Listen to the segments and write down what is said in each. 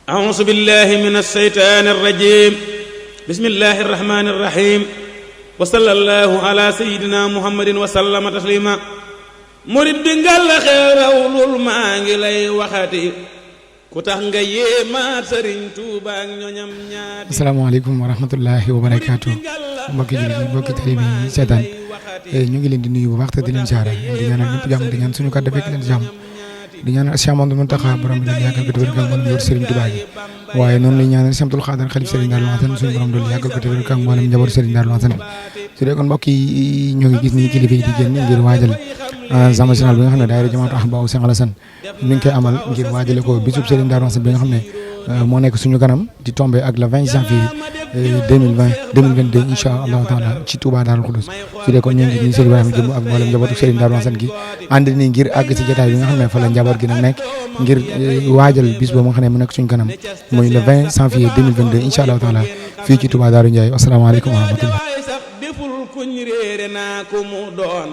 أعوذ بالله من الشيطان الرجيم بسم الله الرحمن الرحيم وصلى الله على سيدنا محمد وسلم تسليما murid bi ngal xeerawlul maa ngi lay waxati ku tax nga yéemaat Sëriñ Tuuba ak ñoñam ñaati. asalaamaaleykum wa rahmatullahi wa barakaatu mbokki jullit yi mbokki taalibe yi seetaan ñu ngi leen di nuyu bu baax te di leen ziara di ñaanal ñëpp jàmm di ñaan suñu kàddu fekk leen jàmm di ñaanal Cheikh Mamadou Mountakha borom bi leen yàggal ko te wér mën yor Sëriñ Tuuba gi waaye noonu lañ ñaanal Cheikh Abdoul Khadr xalif Sëriñ Darou Hassane suñu borom doolu yàggal ko te wér mboolem njaboot Sëriñ Darou Hassane su dee kon mbokk yi ñoo ngi gis ni kilifa yi di génn ngir waajal Zama national bi nga xam ne daayira Jamaatu Ahbaabu Cheikh Alassane mi ngi koy amal ngir waajale ko bisub Sëriñ Darou Hassane bi nga xam ne moo nekk suñu kanam di tombé ak le 20 janvier 2022 incha allahu taala ci Touba Darou Khoudoss su dee kon ñu ngi nii Sëriñ Ibrahima jëm ak mboolem njabootu Sëriñ Darou Hassane gi ànd nii ngir àgg ci jotaay bi nga xam ne fa la njaboot gi nag nekk ngir waajal bis boobu nga xam ne mu nekk suñu kanam mooy le 20 janvier 2022 incha allahu taala fii ci Touba Darou Ndiaye asalaamaaleykum wa rahmatullah. kuñ réere naa ko mu doon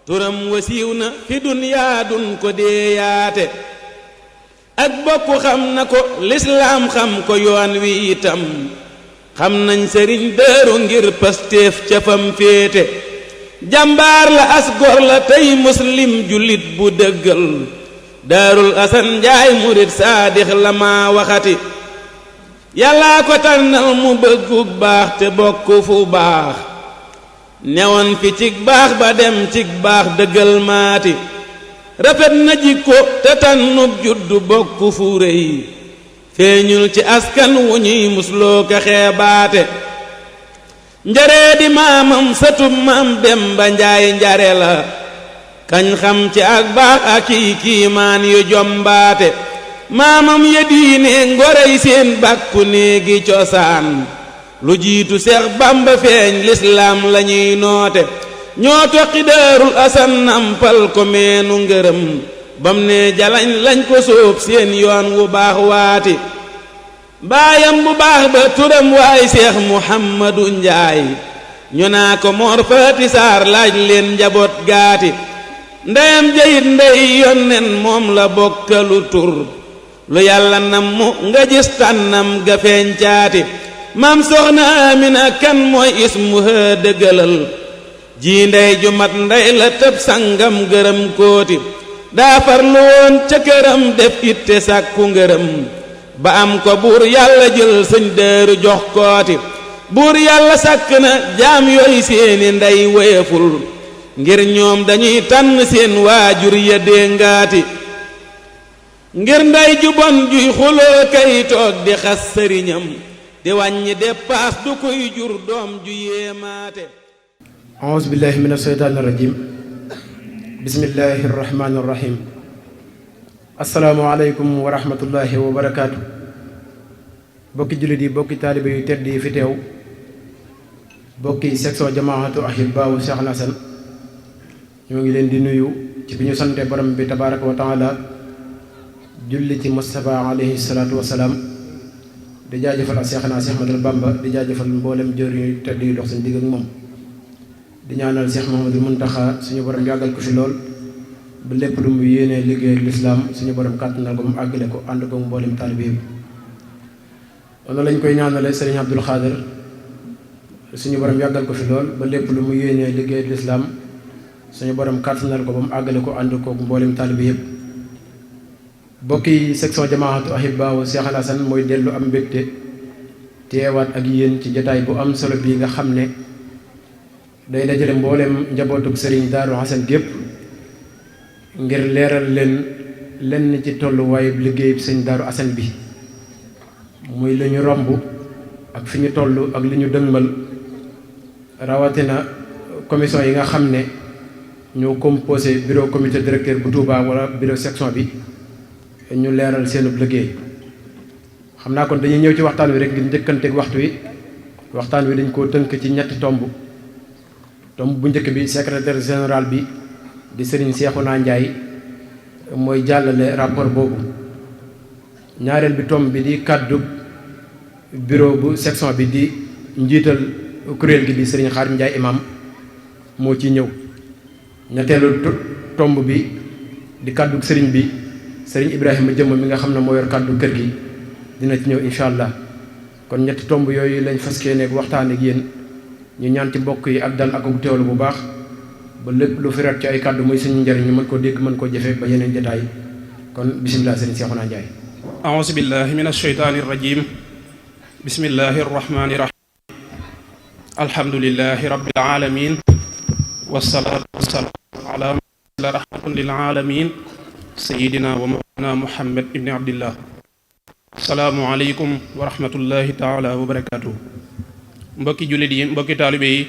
turam wasiw na fi dunyaa dun ko deeyaate ak bokk xam na ko lislaam xam ko yoon wi itam xam nañ sëriñ Daaru ngir pastéef ca fam féete jàmbaar la as gor la tey muslim jullit bu dëggal Daarul Asan Njaay murit saadix la maa waxati yàllaa ko tànnal mu bëggu baax te bokk fu baax newoon fi cig baax ba dem cig baax dëggal maati rafet na jikko te tànnub juddu bokk fu rëy feeñul ci askan wu ñuy musloo ka xeebaate njaree di maamam satub maam dem ba njaay njare la kañ xam ci ak baax ak kiimaan yu jombaate maamam ya diine ngorey seen bàkku néegi cosaan lu jiitu Seex Bamba feeñ lislaam lañuy noote ñoo toqi Daarul Asan nampal ko meenu ngërëm bam ne jalañ lañ ko sóob seen yoon wu baax waati baayam bu baax ba turam waay Seex Muhammadu Njaay ñu naa ko Mor Faati Saar laaj leen njaboot gaati ndeyam jayit ndey yonnen moom la bokkalu tur lu yàlla nam mu nga gis tànnam ga feeñ caati maam soxna Amina kan mooy ismuha dëggalal ji ndey ju mat ndey la tëb sangam gërëm kooti daa farlu woon ca këram def itte sàkku ngërëm ba am ko buur yàlla jël sëñ Daaru jox kooti buur yàlla sàkk na jaam yooyu seeni ndey woyeful ngir ñoom dañuy tànn seen waajur ya déngaati ngir ndey ju bon juy xuloo kay toog di xas sëriñam di wàññi dépaas du koy jur doom ju yéemaate. auzu billahi min asheytaani rajim bismillahi rahmaani rahim asalaamualeykum wa rahmatullahi wa barakaatu. bokki jullit yi bokki taalibe yu tedd yi fi teew bokki section jamaatu ahibaawu Cheikh Alassane ñoo ngi leen di nuyu ci bi ñu sante borom bi tabaraka wa taala julli ci Mustafa alayhi salaatu wa salaam di jaajëfal ak Seexna Seex Ahmadul Bamba di jaajëfal mboolem jër yu tedd yu dox seen digg ak moom di ñaanal Seex Mamadou Mountakha suñu borom yàggal ko fi lool ba lépp lu mu yéenee liggéey ak lislaam suñu borom kàttanal ko mu àggale ko ànd ko mboolem taalibe yi noonu lañ koy ñaanale Sëriñ Abdoul Khadr suñu borom yàggal ko fi lool ba lépp lu mu yéenee liggéey ak lislaam suñu borom kàttanal ko ba mu àggale ko ànd ko mboolem taalibe yëpp bokki section jamaatu ahibaawu Cheikh Alassane mooy dellu am mbégte teewaat ak yéen ci jotaay bu am solo bii nga xam ne day dajale mboolem njabootug Sëriñ Darou Hassane gépp ngir leeral leen lenn ci tolluwaayu liggéeyub Sëriñ Darou Hassane bi muy li ñu romb ak fi ñu toll ak li ñu dëgmal rawatina commission yi nga xam ne ñoo composé bureau comité directeur bu Touba wala bureau section bi ñu leeral seenub liggéey xam naa kon dañuy ñëw ci waxtaan wi rek ngir njëkkanteeg waxtu wi waxtaan wi dañ koo tënk ci ñetti tomb bu njëkk bi secrétaire général bi di Serigne Cheikhouna Ndiaye mooy jàllale rapport boobu ñaareel bi tomb bi di kàddu bureau bu section bi di njiital kuréel gi di Serigne Khadim Ndiaye imam moo ci ñëw ñetteelu tomb bi di kàddu sëriñ bi sëriñ Ibrahima jëmm mi nga xam ne moo yor kàddu kër gi dina ci ñëw incha allah. kon ñetti tomb yooyu lañ fas yéene waxtaan ak yéen ñu ñaan ci mbokk yi ak dal ak teewlu bu baax ba lépp lu fi rat ci ay kàddu muy suñu njëriñ ñu mën koo dégg mën koo jëfe ba yeneen jotaay kon bisimilah sëriñ Seexuna Njaay. a'uuzu billahi min ash-shaytaani rajim. bismillahi rahmaani rahim. alhamdulillahi rabbil alamin wassalaatu wassalaamu ala rahmatin lil alamin sayyidina wa mawlana muhammad ibni abdillah. salaamu aleykum wa rahmatullahi taala wa barakaatu. mbokki jullit yi mbokki taalibe yi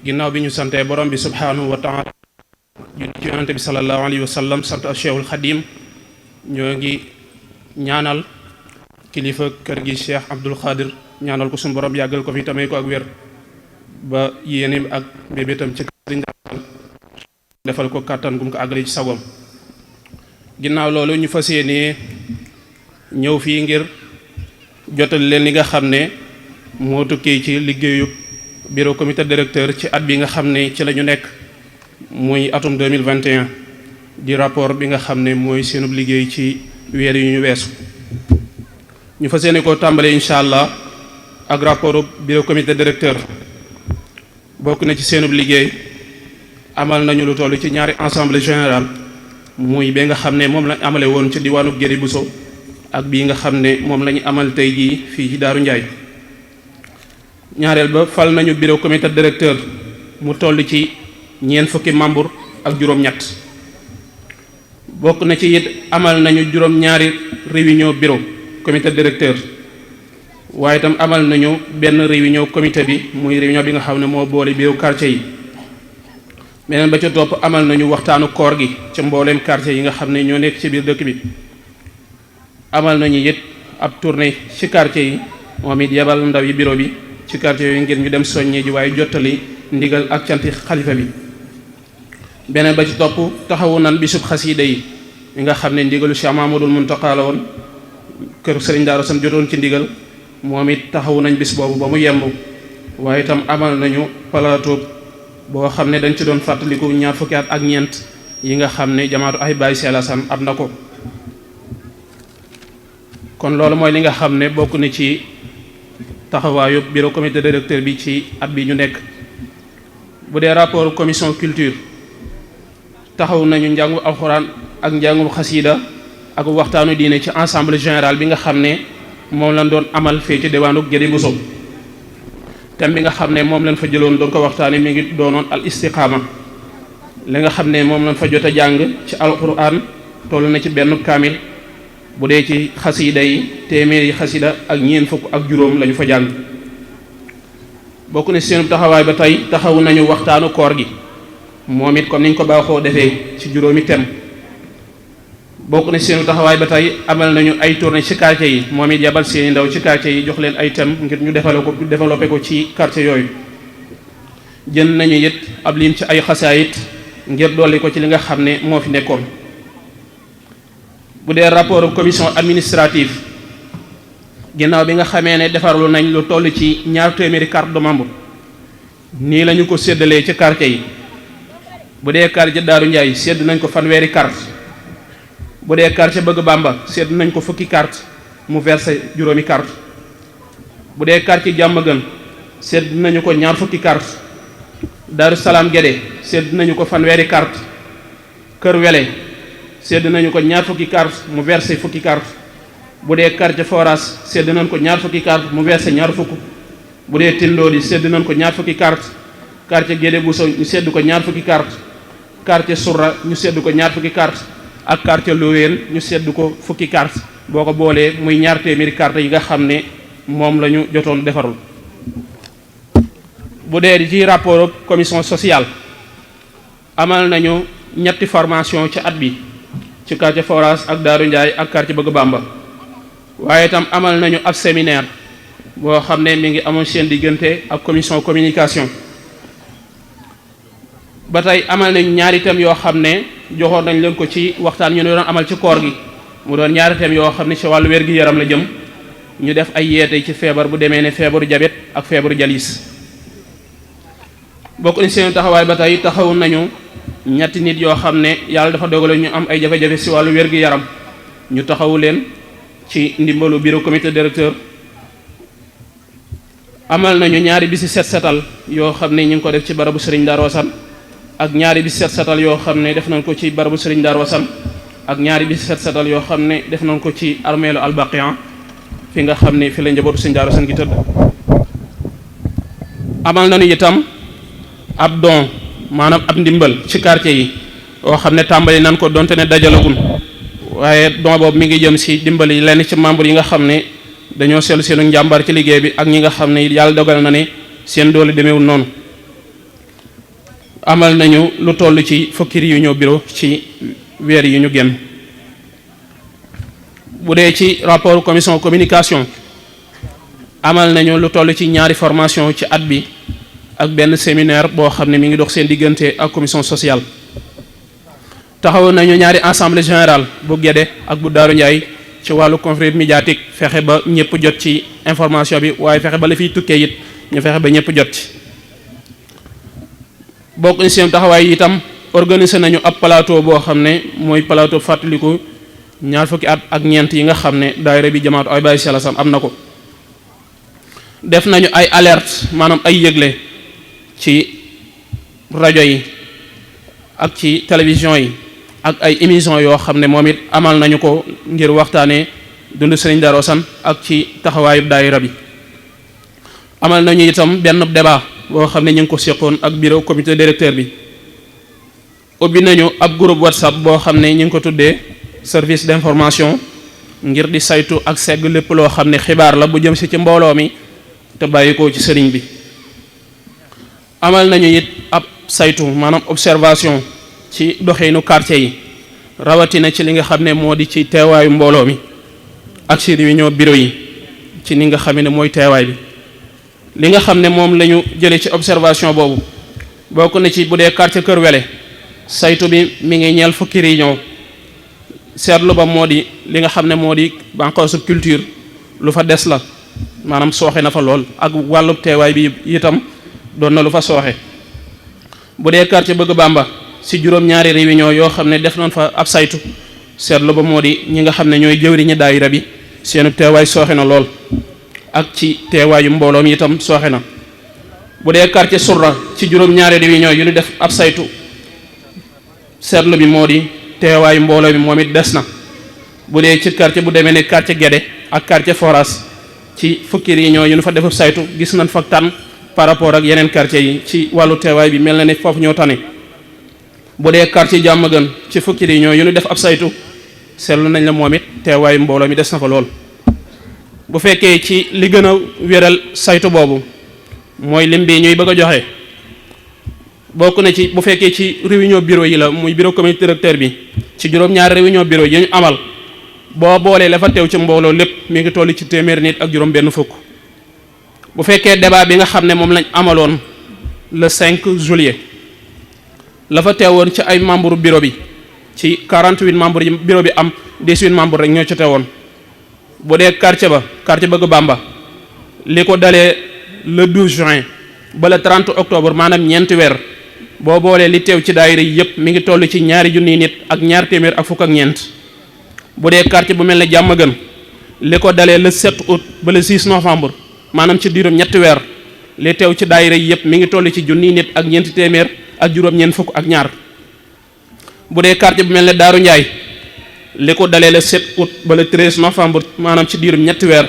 ginnaaw bi ñu santee borom bi subhaanahu wa taala julli ci yonante bi sallallahu alayhi wa sallam sant ak cheikhul xadim ñoo ngi ñaanal kilifa kër gi cheikh abdul xaadir ñaanal ko suñu borom yàggal ko fi tamay ko ak wér ba yéene ak bébétam ci sëriñ defal ko kàttan gum ko àggale ci sagom. ginnaaw loolu ñu fas yéenee ñëw fii ngir jotal leen li nga xam ne moo tukkee ci liggéeyu bureau comité directeur ci at bi nga xam ne ci la ñu nekk muy atum 2021 di rapport bi nga xam ne mooy seenub liggéey ci weer yu ñu weesu. ñu fas yéene koo tàmbalee incha allah ak rapport bureau comité directeur. bokk na ci seenub liggéey amal nañu lu toll ci ñaari assemblée générale muy bi nga xam ne moom lañ amale woon ci diwaanu Guédé Bousso ak bii nga xam ne moom la ñu amal tey jii fii ci Daaru Njaay. ñaareel ba fal nañu bureau comité directeur mu toll ci ñeent fukki membre ak juróom-ñett. bokk na ci it amal nañu juróom-ñaari réunion bureau comité directeur waaye itam amal nañu benn réunion comité bi muy réunion bi nga xam ne moo boole bureau quartier yi. beneen ba ca topp amal nañu waxtaanu koor gi ca mbooleem quartier yi nga xam ne ñoo nekk ci biir dëkk bi. amal nañu it ab tournée ci quartier yi moom it yebal ndaw yi bureau bi ci quartier yooyu ngir ñu dem soññee ji waaye jottali ndigal ak canti xalifa bi. beneen ba ci topp taxawu nan bisub xasiida yi nga xam ne ndigalu Cheikh Mamadul Muntaqa la woon kër Sëriñ Daaru San jotoon ci ndigal moom it taxawu nañ bis boobu ba mu yemb. waaye itam amal nañu plateau boo xam ne dañ ci doon fàttaliku ñaar fukki at ak ñeent yi nga xam ne jamaatu ay Baay Seex Lasan am na ko. kon loolu mooy li nga xam ne bokk na ci taxawaayu bureau comité directeur bi ci at bi ñu nekk. bu dee rapport commission culture taxaw nañu njàngu alxuraan ak njàngum xasiida ak waxtaanu diine ci assemblée générale bi nga xam ne moom lañ doon amal fee ci diwaanu Guédé Bousso. thème bi nga xam ne moom lañ fa jëloon doon ko waxtaane mi ngi doonoon al istiqaama. li nga xam ne moom lañ fa jot a jàng ci alxuraan toll na ci benn kaamil. bu dee ci xasida yi téeméeri xasida ak ñeent fukk ak juróom lañu fa jàng. bokk na seen taxawaay ba tey taxawu nañu waxtaanu koor gi moom it comme niñ ko baaxoo defee ci juróomi thème. bokk na seen taxawaay ba tey amal nañu ay tournée ci quartier yi moom it yabal seeni ndaw ci quartier yi jox leen ay thème ngir ñu développé ko ci quartier yooyu. jënd nañu it ab lim ci ay xasaayit ngir dolli ko ci li nga xam ne moo fi nekkoon. bu dee rapport commission administrative ginnaaw bi nga xamee ne defarlu nañ lu toll ci 2 téeméeri carte de membre nii lañu ko séddalee ci quartier yi. bu dee quartier Daaru Njaay sédd nañ ko fanweeri carte. bu dee quartier Bëgg Bàmba sédd nañ ko fukki carte mu versé juróomi carte. bu dee quartier Jàmmagën sédd nañu ko ñaar fukki carte. Daaru Salaam Guédé sédd nañu ko fanweeri carte. Kër Wele sédd nañu ko ñaar fukki carte mu versé fukki carte. bu dee quartier Foras sédd nañ ko ñaar fukki carte mu versé ñaar fukk. bu dee Tindoodi sédd nañ ko ñaar fukki carte. quartier Guédé Bousso ñu sédd ko ñaar fukki carte. quartier Sourra ñu sédd ko ñaar fukki carte. ak quartier Lowen ñu sédd ko fukki carte. boo ko boolee muy 2 téeméeri carte yi nga xam ne moom la ñu jotoon defarul. bu dee ci rapport commission sociale amal nañu ñetti formation ci at bi ci quartier Foras ak Daaru Njaay ak quartier Bëgg Bàmba. waaye itam amal nañu ab séminaire boo xam ne mi ngi amoon seen diggante ak commission communication. ba tey amal nañ ñaari thèmes yoo xam ne joxoon nañ leen ko ci waxtaan ñu ne doon amal ci koor gi mu doon ñaari thèmes yoo xam ne ci wàllu wér-gi-yaram la jëm ñu def ay yeete ci feebar bu demee ne feebaru jabet ak feebaru jalis. bokk nañ seen taxawaay ba tey taxawu nañu ñetti nit yoo xam ne yàlla dafa dogale ñu am ay jafe-jafe ci wàllu wér-gi-yaram ñu taxawu leen ci ndimbalu bureau comité directeur amal nañu ñaari bisi set setal yoo xam ne ñu ngi ko def ci barabu Serigne Darou Assane ak ñaari bisi set setal yoo xam ne def nañ ko ci barabu Serigne Darou Assane ak ñaari bisi set setal yoo xam ne def nañ ko ci armeelu Albaqiya fi nga xam ne fi la njabootu Serigne Darou Assane gi tëdd. amal nañu itam ab don maanaam ab ndimbal ci quartier yi yoo xam ne tàmbali nan ko donte ne dajalagun waaye don boobu mi ngi jëm si dimbali lenn ci membre yi nga xam ne dañoo seetlu seenu njàmbaar ci liggéey bi ak ñi nga xam ne yàlla dogal na ne seen doole demeewul noonu. amal nañu lu toll ci fukki réunion bureau ci weer yi ñu génn. bu dee ci rapport commission communication amal nañu lu toll ci ñaari formation ci at bi ak benn séminaire boo xam ne mi ngi dox seen diggante ak commission sociale. taxaw nañu ñaari assemblée générale bu Guédé ak bu Daaru Ndiaye ci wàllu conférence médiatique fexe ba ñëpp jot ci information bi waaye fexe ba la fiy tukkee it ñu fexe ba ñëpp jot ci. bokk na seen taxawaay itam organisé nañu ab plateau boo xam ne mooy plateau fàttaliku ñaar fukki at ak ñeent yi nga xam ne daayira bi jamaatu ay Baye Cheikh Alassane am na ko. def nañu ay alerte maanaam ay yëgle ci rajo yi ak ci télévision yi ak ay émission yoo xam ne moom it amal nañu ko ngir waxtaanee dund Serigne Darou Assane ak ci taxawaayu daayira bi. amal nañu itam benn débat boo xam ne ñu ngi ko seqoon ak bureau comité directeur bi. ubbi nañu ab groupe WhatsApp boo xam ne ñu ngi ko tuddee service d'information ngir di saytu ak segg lépp loo xam ne xibaar la bu jëm si ci mbooloo mi te bàyyi ko ci sëriñ bi. amal nañu it ab saytu maanaam observation ci doxeenu quartier yi rawatina ci li nga xam ne moo di ci teewaayu mbooloo mi ak ci réunion bureau yi ci ni nga xam ne mooy teewaay bi. li nga xam ne moom la ñu jëlee ci observation boobu bokk na ci bu dee quartier Kër Wele saytu bi mi ngi ñeel fukki réunion seetlu ba moo di li nga xam ne moo di bànqaasu culture lu fa des la maanaam sooxe na fa lool ak wàllu teewaay bi itam doon na lu fa sooxe. bu dee quartier Bëgg Bamba si juróom-ñaari réunion yoo xam ne def nañ fa ab saytu seetlu ba moo di ñi nga xam ne ñooy jëwriñu daayira bi seenu teewaay sooxe na lool ak ci teewaayu mbooloo mi itam sooxe na. bu dee quartier Surra ci juróom-ñaari réunion yu ñu def ab saytu seetlu bi moo di teewaayu mbooloo mi moom it des na. bu dee ci quartier bu demee ne quartier Guédé ak quartier Foras ci fukki réunion yu ñu fa def ab saytu gis nañ fa tànn par rapport ak yeneen quartier yi ci wàllu teewaay bi mel na ne foofu ñoo tane. bu dee quartier Diamaguène ci fukki réunion yu ñu def ab saytu seetlu nañ la moom it teewaayu mbooloo mi des na fa lool. bu fekkee ci li gën a wéral saytu boobu mooy lim bi ñuy bëgg a joxe bokk na ci bu fekkee ci réunion bureau yi la muy bureau comité directeur bi ci juróom-ñaari réunion bureau yi ñu amal boo boolee la fa teew ci mbooloo lépp mi ngi toll ci téeméeri nit ak juróom benn fukk. bu fekkee débat bi nga xam ne moom lañ amaloon le 5 juillet la fa teewoon ci ay membre bureau bi ci 48 membres yi bureau bi am 18 membres rek ñoo ci teewoon. bu dee quartier Bëgg Bamba li ko dalee le 12 juin ba le 30 octobre maanaam ñeenti weer boo boolee li teew ci daayira yi yëpp mi ngi toll ci ñaari junniy nit ak ñaar téeméer ak fukk ak ñeent. bu dee quartier bu mel ne Diamaguène li ko dalee le 7 août ba le 6 novembre maanaam ci diirum ñetti weer li teew ci daayira yi yëpp mi ngi toll ci junniy nit ak ñeenti téeméer ak juróom-ñeent fukk ak ñaar. bu dee quartier bu mel ne Daaru Ndiaye li ko dalee le 7 août ba le 13 novembre maanaam ci diirum ñetti weer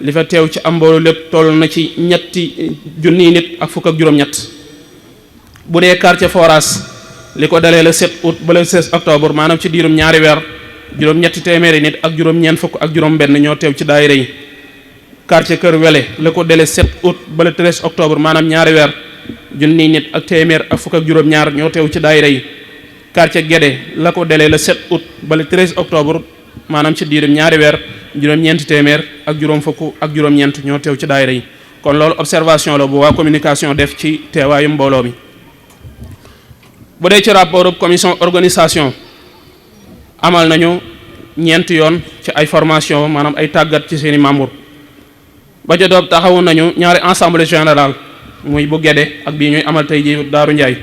li fa teew ci am mbooloo lépp toll na ci ñetti junniy nit ak fukk ak juróom-ñett. bu dee quartier Foras li ko dalee le 7 août ba le 16 octobre maanaam ci diirum ñaari weer juróom-ñetti téeméeri nit ak juróom-ñeent fukk ak juróom-benn ñoo teew ci daayira yi. quartier Kër Wele li ko dalee 7 août ba le 13 octobre maanaam ñaari weer junniy nit ak téeméer ak fukk ak juróom-ñaar ñoo teew ci daayira yi. quartier Guédé la ko dalee le 7 août ba le 13 octobre maanaam ci diirum ñaari weer juróom-ñeenti téeméer ak juróom fukk ak juróom-ñeent ñoo teew ci daayira yi. kon loolu observation la bu waa communication def ci teewaayu mbooloo mi. bu dee ci rapport commission organisation amal nañu ñeenti yoon ci ay formation maanaam ay tàggat ci seeni membres. ba ca doob taxawu nañu ñaari assemblée générale muy bu Guédé ak bii ñuy amal tey ji Daaru Ndiaye.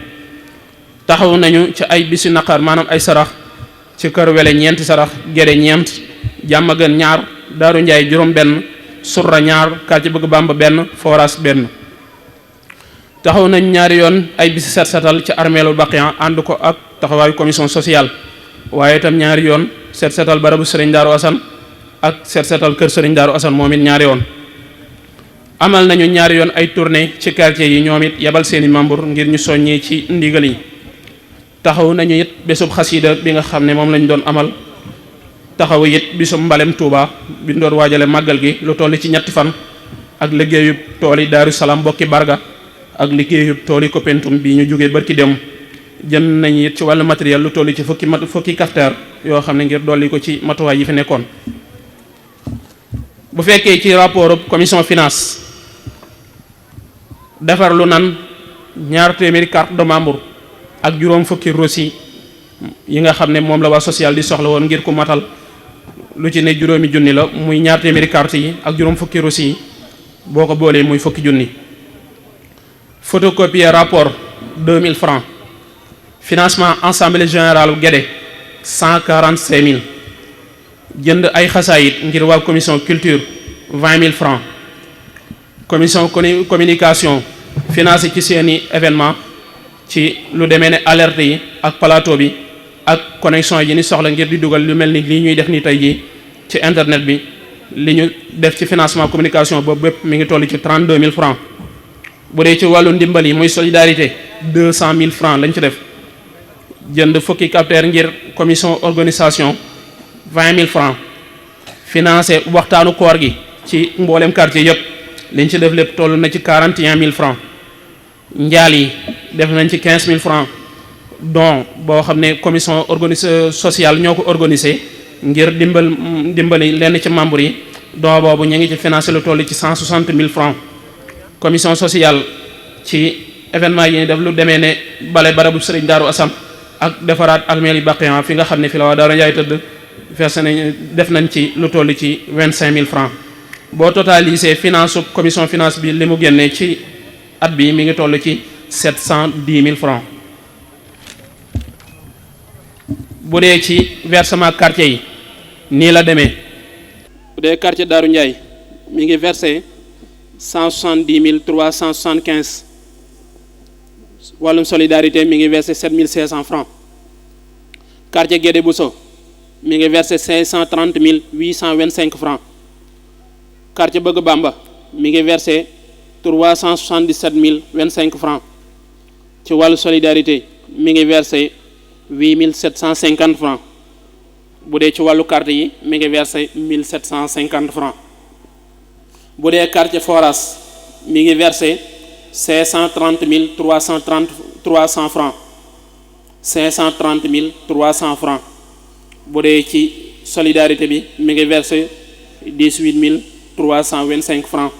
taxawu nañu ci ay bisi naqar maanaam ay sarax ci Kër Wele ñeenti sarax Guédé ñeent Diamaguène ñaar Daaru Njaay juróom benn, Surra ñaar, quartier Bëgg Bamba benn, Foras benn. taxaw nañ ñaari yoon ay bisi set setal ci armeelu Baqiya ànd ko ak taxawaayu commission sociale, waaye itam ñaari yoon set setal barabu sëriñ Daaru Asan ak set setal kër sëriñ Daaru Asan moom it ñaari yoon. amal nañu ñaari yoon ay tournée ci quartier yi, ñoom it yebal seeni membre ngir ñu soññee ci ndigal yi. taxaw nañu it bésub xasida bi nga xam ne moom lañ doon amal, taxaw it bisub mbalem Touba bi ñu doon waajale màggal gi lu toll ci ñetti fan, ak liggéeyub tooli Daaru Salaam bokki Barga ak liggéeyub tooli Kopentum bi ñu jógee barki dem. jënd nañu it ci wàllu matériel lu toll ci fukki kafteer yoo xam ne ngir dolli ko ci matuwaay yi fi nekkoon. bu fekkee ci rapport commission finance, defar lu nan 200 carte de membre ak juróom fukki reçu yi nga xam ne moom la waa social di soxla woon ngir ku matal lu ci ne juróomi junni la, muy 200 carte yi ak juróom fukki reçu yi boo ko boolee muy fukki junni. photocopier rapport 2000 francs. financement assemblée générale Guédé 145 000. jënd ay xasaayit ngir waa commission culture 20 000 francs. commission communication financé ci seeni événement ci lu demee ne alerte yi ak plateau bi ak connexion yi ni soxla ngir di dugal lu mel ni lii ñuy def ni tey jii ci internet bi. li ñu def ci financement communication boobu bépp mi ngi toll ci 32 000 francs. bu dee ci wàllu ndimbal yi muy solidarité 200 000 francs lañ ci def. jënd fukki capteur ngir commission organisation 20 000 francs. financé waxtaanu koor gi ci mboolem quartier yëpp liñ ci def lépp toll na ci 41 000 francs. njaal yi def nañ ci 15 000 francs don boo xam ne commission sociale ñoo ko organisé ngir dimbali lenn ci membre yi. don boobu ñu ngi ci financé lu toll ci 160 000 francs. commission sociale ci événement yi def lu demee ne bale barabu sëriñ Daaru Asan ak defaraat armeel yi Baqiya fi nga xam ne fi la waa Daaru Njaay tëdd fees nañ def nañ ci lu toll ci 25 000 francs. boo totalisé finance commission finance bi li mu génnee ci at bi mi ngi toll ci 710 000 francs. bu dee ci versement quartier yi nii la demee. bu dee quartier Daaru Njaay mi ngi versé 170 375. wàllum solidarité mi ngi versé 7 500 francs. quartier Guédé Bousso mi ngi versé 530 825 francs. quartier Bëgg Bamba mi ngi versé 377 025 francs. ci wàllu solidarité mi ngi versé 8 750 francs. bu dee ci wàllu carte yi mi ngi versé 1750 francs. bu dee quartier Foras mi ngi versé 530 300 francs. 530 300 francs. bu dee ci solidarité bi mi ngi versé 18 325 francs.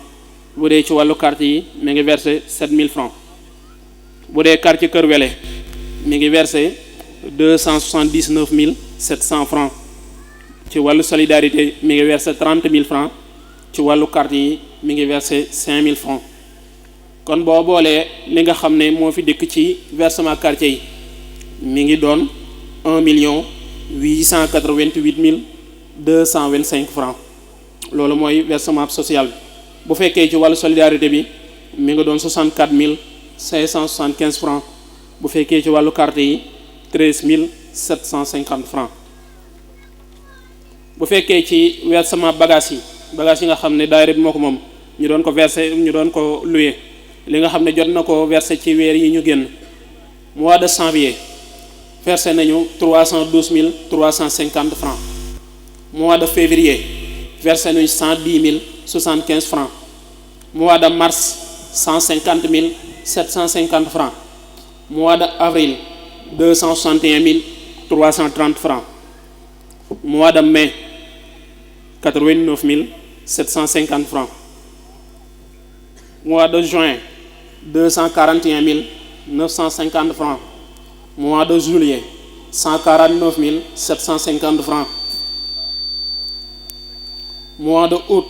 bu dee ci wàllu carte yi mi ngi versé 7000 francs. bu dee quartier Kër Wele mi ngi versé 279 700 francs. ci wàllu solidarité mi ngi versé 30 000 francs. ci wàllu carte yi mi ngi versé 5000 francs. kon boo boolee li nga xam ne moo fi dikk ci versement quartier yi mi ngi doon 1 888 225 francs. loolu mooy versement social bi. bu fekkee ci wàllu solidarité bi mi ngi doon 64 575 francs. bu fekkee ci wàllu carte yi 13 750 francs. bu fekkee ci versement bagage yi nga xam ne daayira bi moo ko moom ñu doon ko versé ñu doon ko loué li nga xam ne jot na ko versé ci weer yi ñu génn mois de janvier versé nañu 312 350 francs. mois de février versé nañu 110 075 francs. mois de mars 150 750 francs. mois de avril 261 330 francs. mois de mai 89 750 francs. mois de juin 241 950 francs. mois de juillet 149 750 francs. mois de août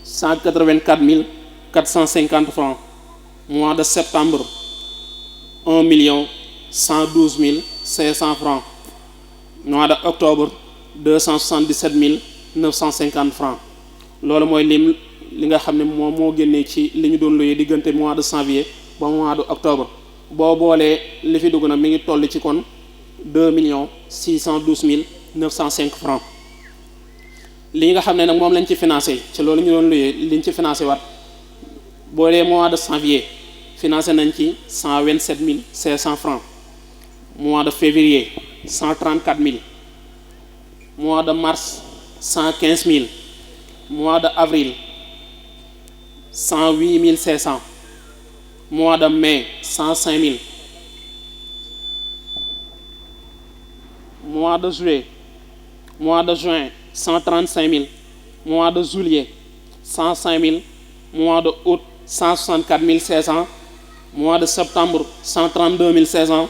184 450 francs. mois de septembre 1 112 500 francs. mois de octobre 277 950 francs. loolu mooy lim li nga xam ne moom moo génnee ci li ñu doon luyee diggante mois de janvier ba mois de octobre boo boolee li fi dugg nag mi ngi toll ci kon 2,612,905 francs. li nga xam ne nag moom lañ ci financé ci loolu ñu doon luyee liñ ci financé waat boo dee mois de janvier financé nañ ci 127,500 francs, mois de février 134,000, mois de mars 115,000, mois de avril 108,500, mois de mai 105,000, mois de juillet, mois de juin 135,000, mois de juillet 105,000, mois de août 164,500, mois de septembre 132,500,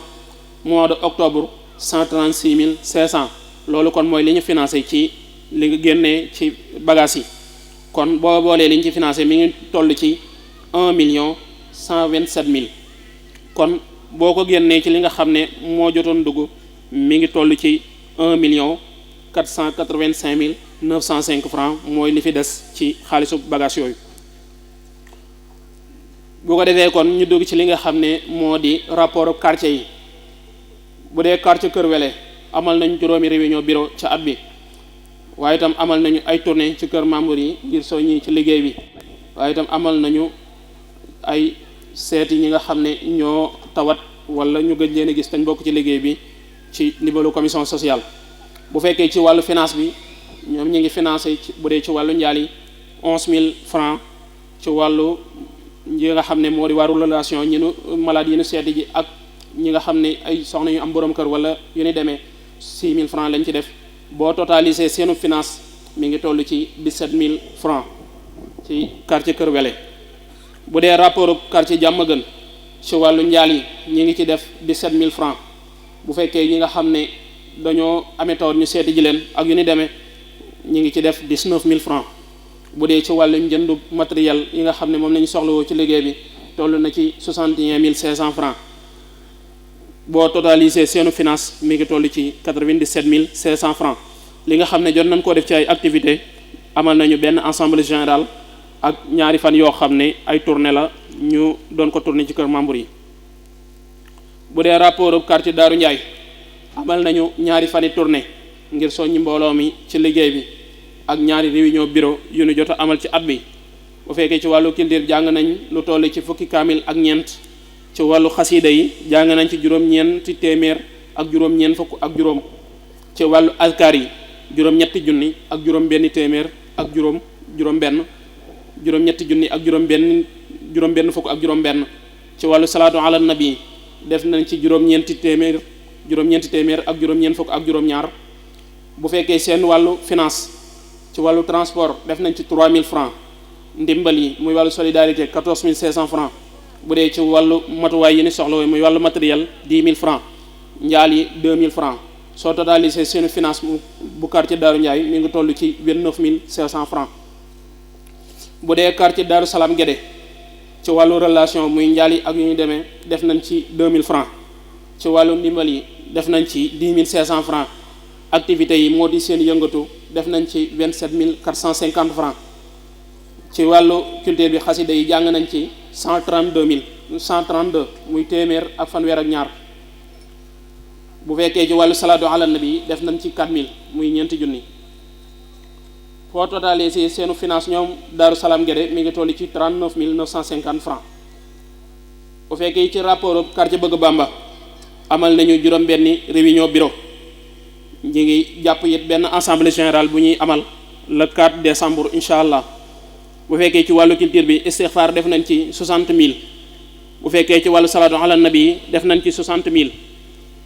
mois de octobre 136,500. loolu kon mooy li ñu financé ci li nga génnee ci bagages yi kon boo boolee li ñu ci financé mi ngi toll ci 1,127,000 kon boo ko génnee ci li nga xam ne moo jotoon dugg mi ngi toll ci 1,485,905 francs mooy li fi des ci xaalisu bagage yooyu. bu ko defee kon ñu dugg ci li nga xam ne moo di rapport quartier yi bu dee quartier Kër Wele amal nañ juróomi réunion bureau ca at bi waaye itam amal nañu ay tournée ci kër membre yi ngir soññi ci liggéey bi waaye itam amal nañu ay seeti ñi nga xam ne ñoo tawat wala ñu gëj leen a gis tañ bokk ci liggéey bi ci niveau commission sociale. bu fekkee ci wàllu finance bi ñoom ñi ngi financé bu dee ci wàllu njaal yi 11,000 francs ci wàllu ñi nga xam ne moo di wàllu relation ñi nu malade yi nu seeti ji ak ñi nga xam ne ay soxna yu am borom kër wala yu ni demee 6,000 francs lañ ci def boo totalisé seenu finance mi ngi toll ci 17,000 francs ci quartier Kër Wele. bu dee rapport quartier Diamaguène ci wàllu njaal yi ñi ngi ci def 17,000 francs bu fekkee ñi nga xam ne dañoo amee tawat ñu seeti ji leen ak yu ni demee ñi ngi ci def 19,000 francs bu dee ci wàllu njëndu matériel yi nga xam ne moom la ñu soxlawoo ci liggéey bi toll na ci 61,500 francs boo totalisé seenu finance mi ngi toll ci 97,500 francs li nga xam ne jot nañ koo def ci ay activité amal nañu benn assemblée générale ak ñaari fan yoo xam ne ay tournée la ñu doon ko tourné ci kër membre yi. bu dee rapport quartier Daaru Ndiaye amal nañu ñaari fani tournée ngir soññi mbooloo mi ci liggéey bi ak ñaari réunion bureau yu ñu jot a amal ci at bi. bu fekkee ci wàllu culture jàng nañ lu toll ci fukki kaamil ak ñeent ci wàllu xasiida yi jàng nañ ci juróom-ñeenti téeméer ak juróom-ñeent fukk ak juróom ci wàllu azkar yi juróom-ñetti junni ak juróom-benn téeméer ak juróom-benn juróom-ñetti junni ak juróom-benn fukk ak juróom-benn ci wàllu salaatu ala nabi def nañ ci juróom-ñeenti téeméer ak juróom-ñeent fukk ak juróom-ñaar. bu fekkee seen wàllu finance ci wàllu transport def nañ ci 3,000 francs ndimbal yi muy wàllu solidarité 14,500 francs bu dee ci wàllu matuwaay yi ni soxla muy wàllu matériel 10,000 francs njaal yi 2,000 francs soo totalisé seenu finance bu quartier Daaru Ndiaye mi ngi toll ci 29,500 francs bu dee quartier Daaru Salaam Guédé ci wàllu relation muy njaal yi ak yu ñu demee def nañ ci 2,000 francs ci wàllu ndimbal yi def nañ ci 10,500 francs activités yi moo di seen yëngatu def nañ ci 27,450 francs ci wàllu culture bi xasida yi jàng nañ ci 132 muy téeméer ak fanweer ak ñaar bu fekkee ci wàllu salaatu ala nabi def nañ ci 4,000 muy ñeenti junni foo totalisé seenu finance ñoom Daaru Salaam Guédé mi ngi toll ci 39,950 francs bu fekkee ci rapport quartier Bëgg Bamba amal nañu juróom-benni réunion bureau ñi ngi jàpp it benn assemblée générale bu ñuy amal le 4 décembre incha allah. bu fekkee ci wàllu culture bi istighfar def nañ ci 60,000 bu fekkee ci wàllu salaatu ala nabi def nañ ci 60,000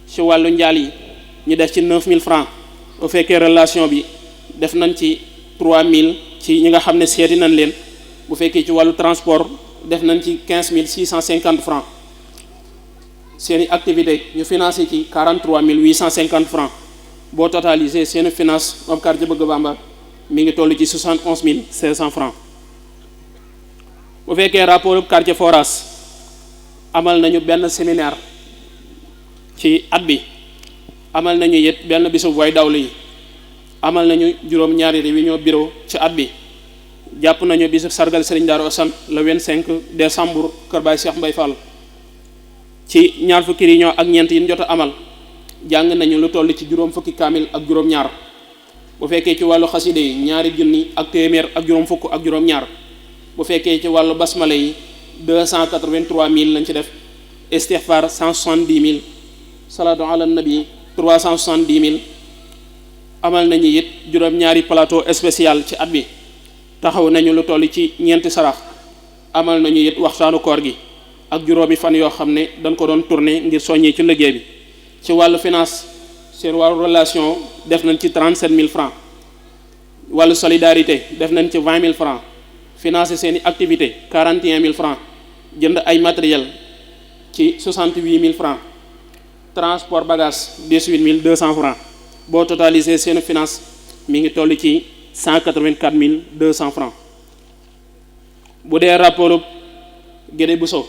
ci wàllu njaal yi ñu def ci 9,000 francs bu fekkee relation bi def nañ ci 3,000 ci ñi nga xam ne seeti nañ leen bu fekkee ci wàllu transport def nañ ci 15,650 francs seeni activité ñu financé ci 43,850 francs boo totalisé seeni finance moom quartier Bëgg Bamba mi ngi toll ci 71,500 francs bu fekkee rapport quartier Foras amal nañu benn séminaire ci at bi amal nañu it benn bisub way dawlu yi amal nañu juróom-ñaari réunion bureau ci at bi jàpp nañu bisu sargal Serigne Darou Assane le 25 décembre Kër Baye Cheikh Mbaye Fall. ci ñaar fukki réunion ak ñeent yi ñu jot a amal jàng nañu lu toll ci juróom fukki kaamil ak juróom-ñaar bu fekkee ci wàllu xaside yi ñaari junni ak téeméer ak juróom fukk ak juróom-ñaar bu fekkee ci wàllu basmala yi 283 000 lañ ci def istighfar 170 000 salaatu ala nabi 370 000 amal nañu it juróom-ñaari plateau spécial ci at bi taxaw nañu lu toll ci ñeenti sarax amal nañu it waxtaanu koor gi ak juróomi fan yoo xam ne dañ ko doon tourné ngir soññee ci liggéey bi ci wàllu finance seen wàllu relation def nañ ci 37 000 francs wàllu solidarité def nañ ci 20 000 francs financer seeni activité 41 000 francs jënd ay matériel ci 68 000 francs transport bagage 18 200 francs boo totalisé seen finance mi ngi toll ci 184 200 francs bu dee rapport Guédé Bousso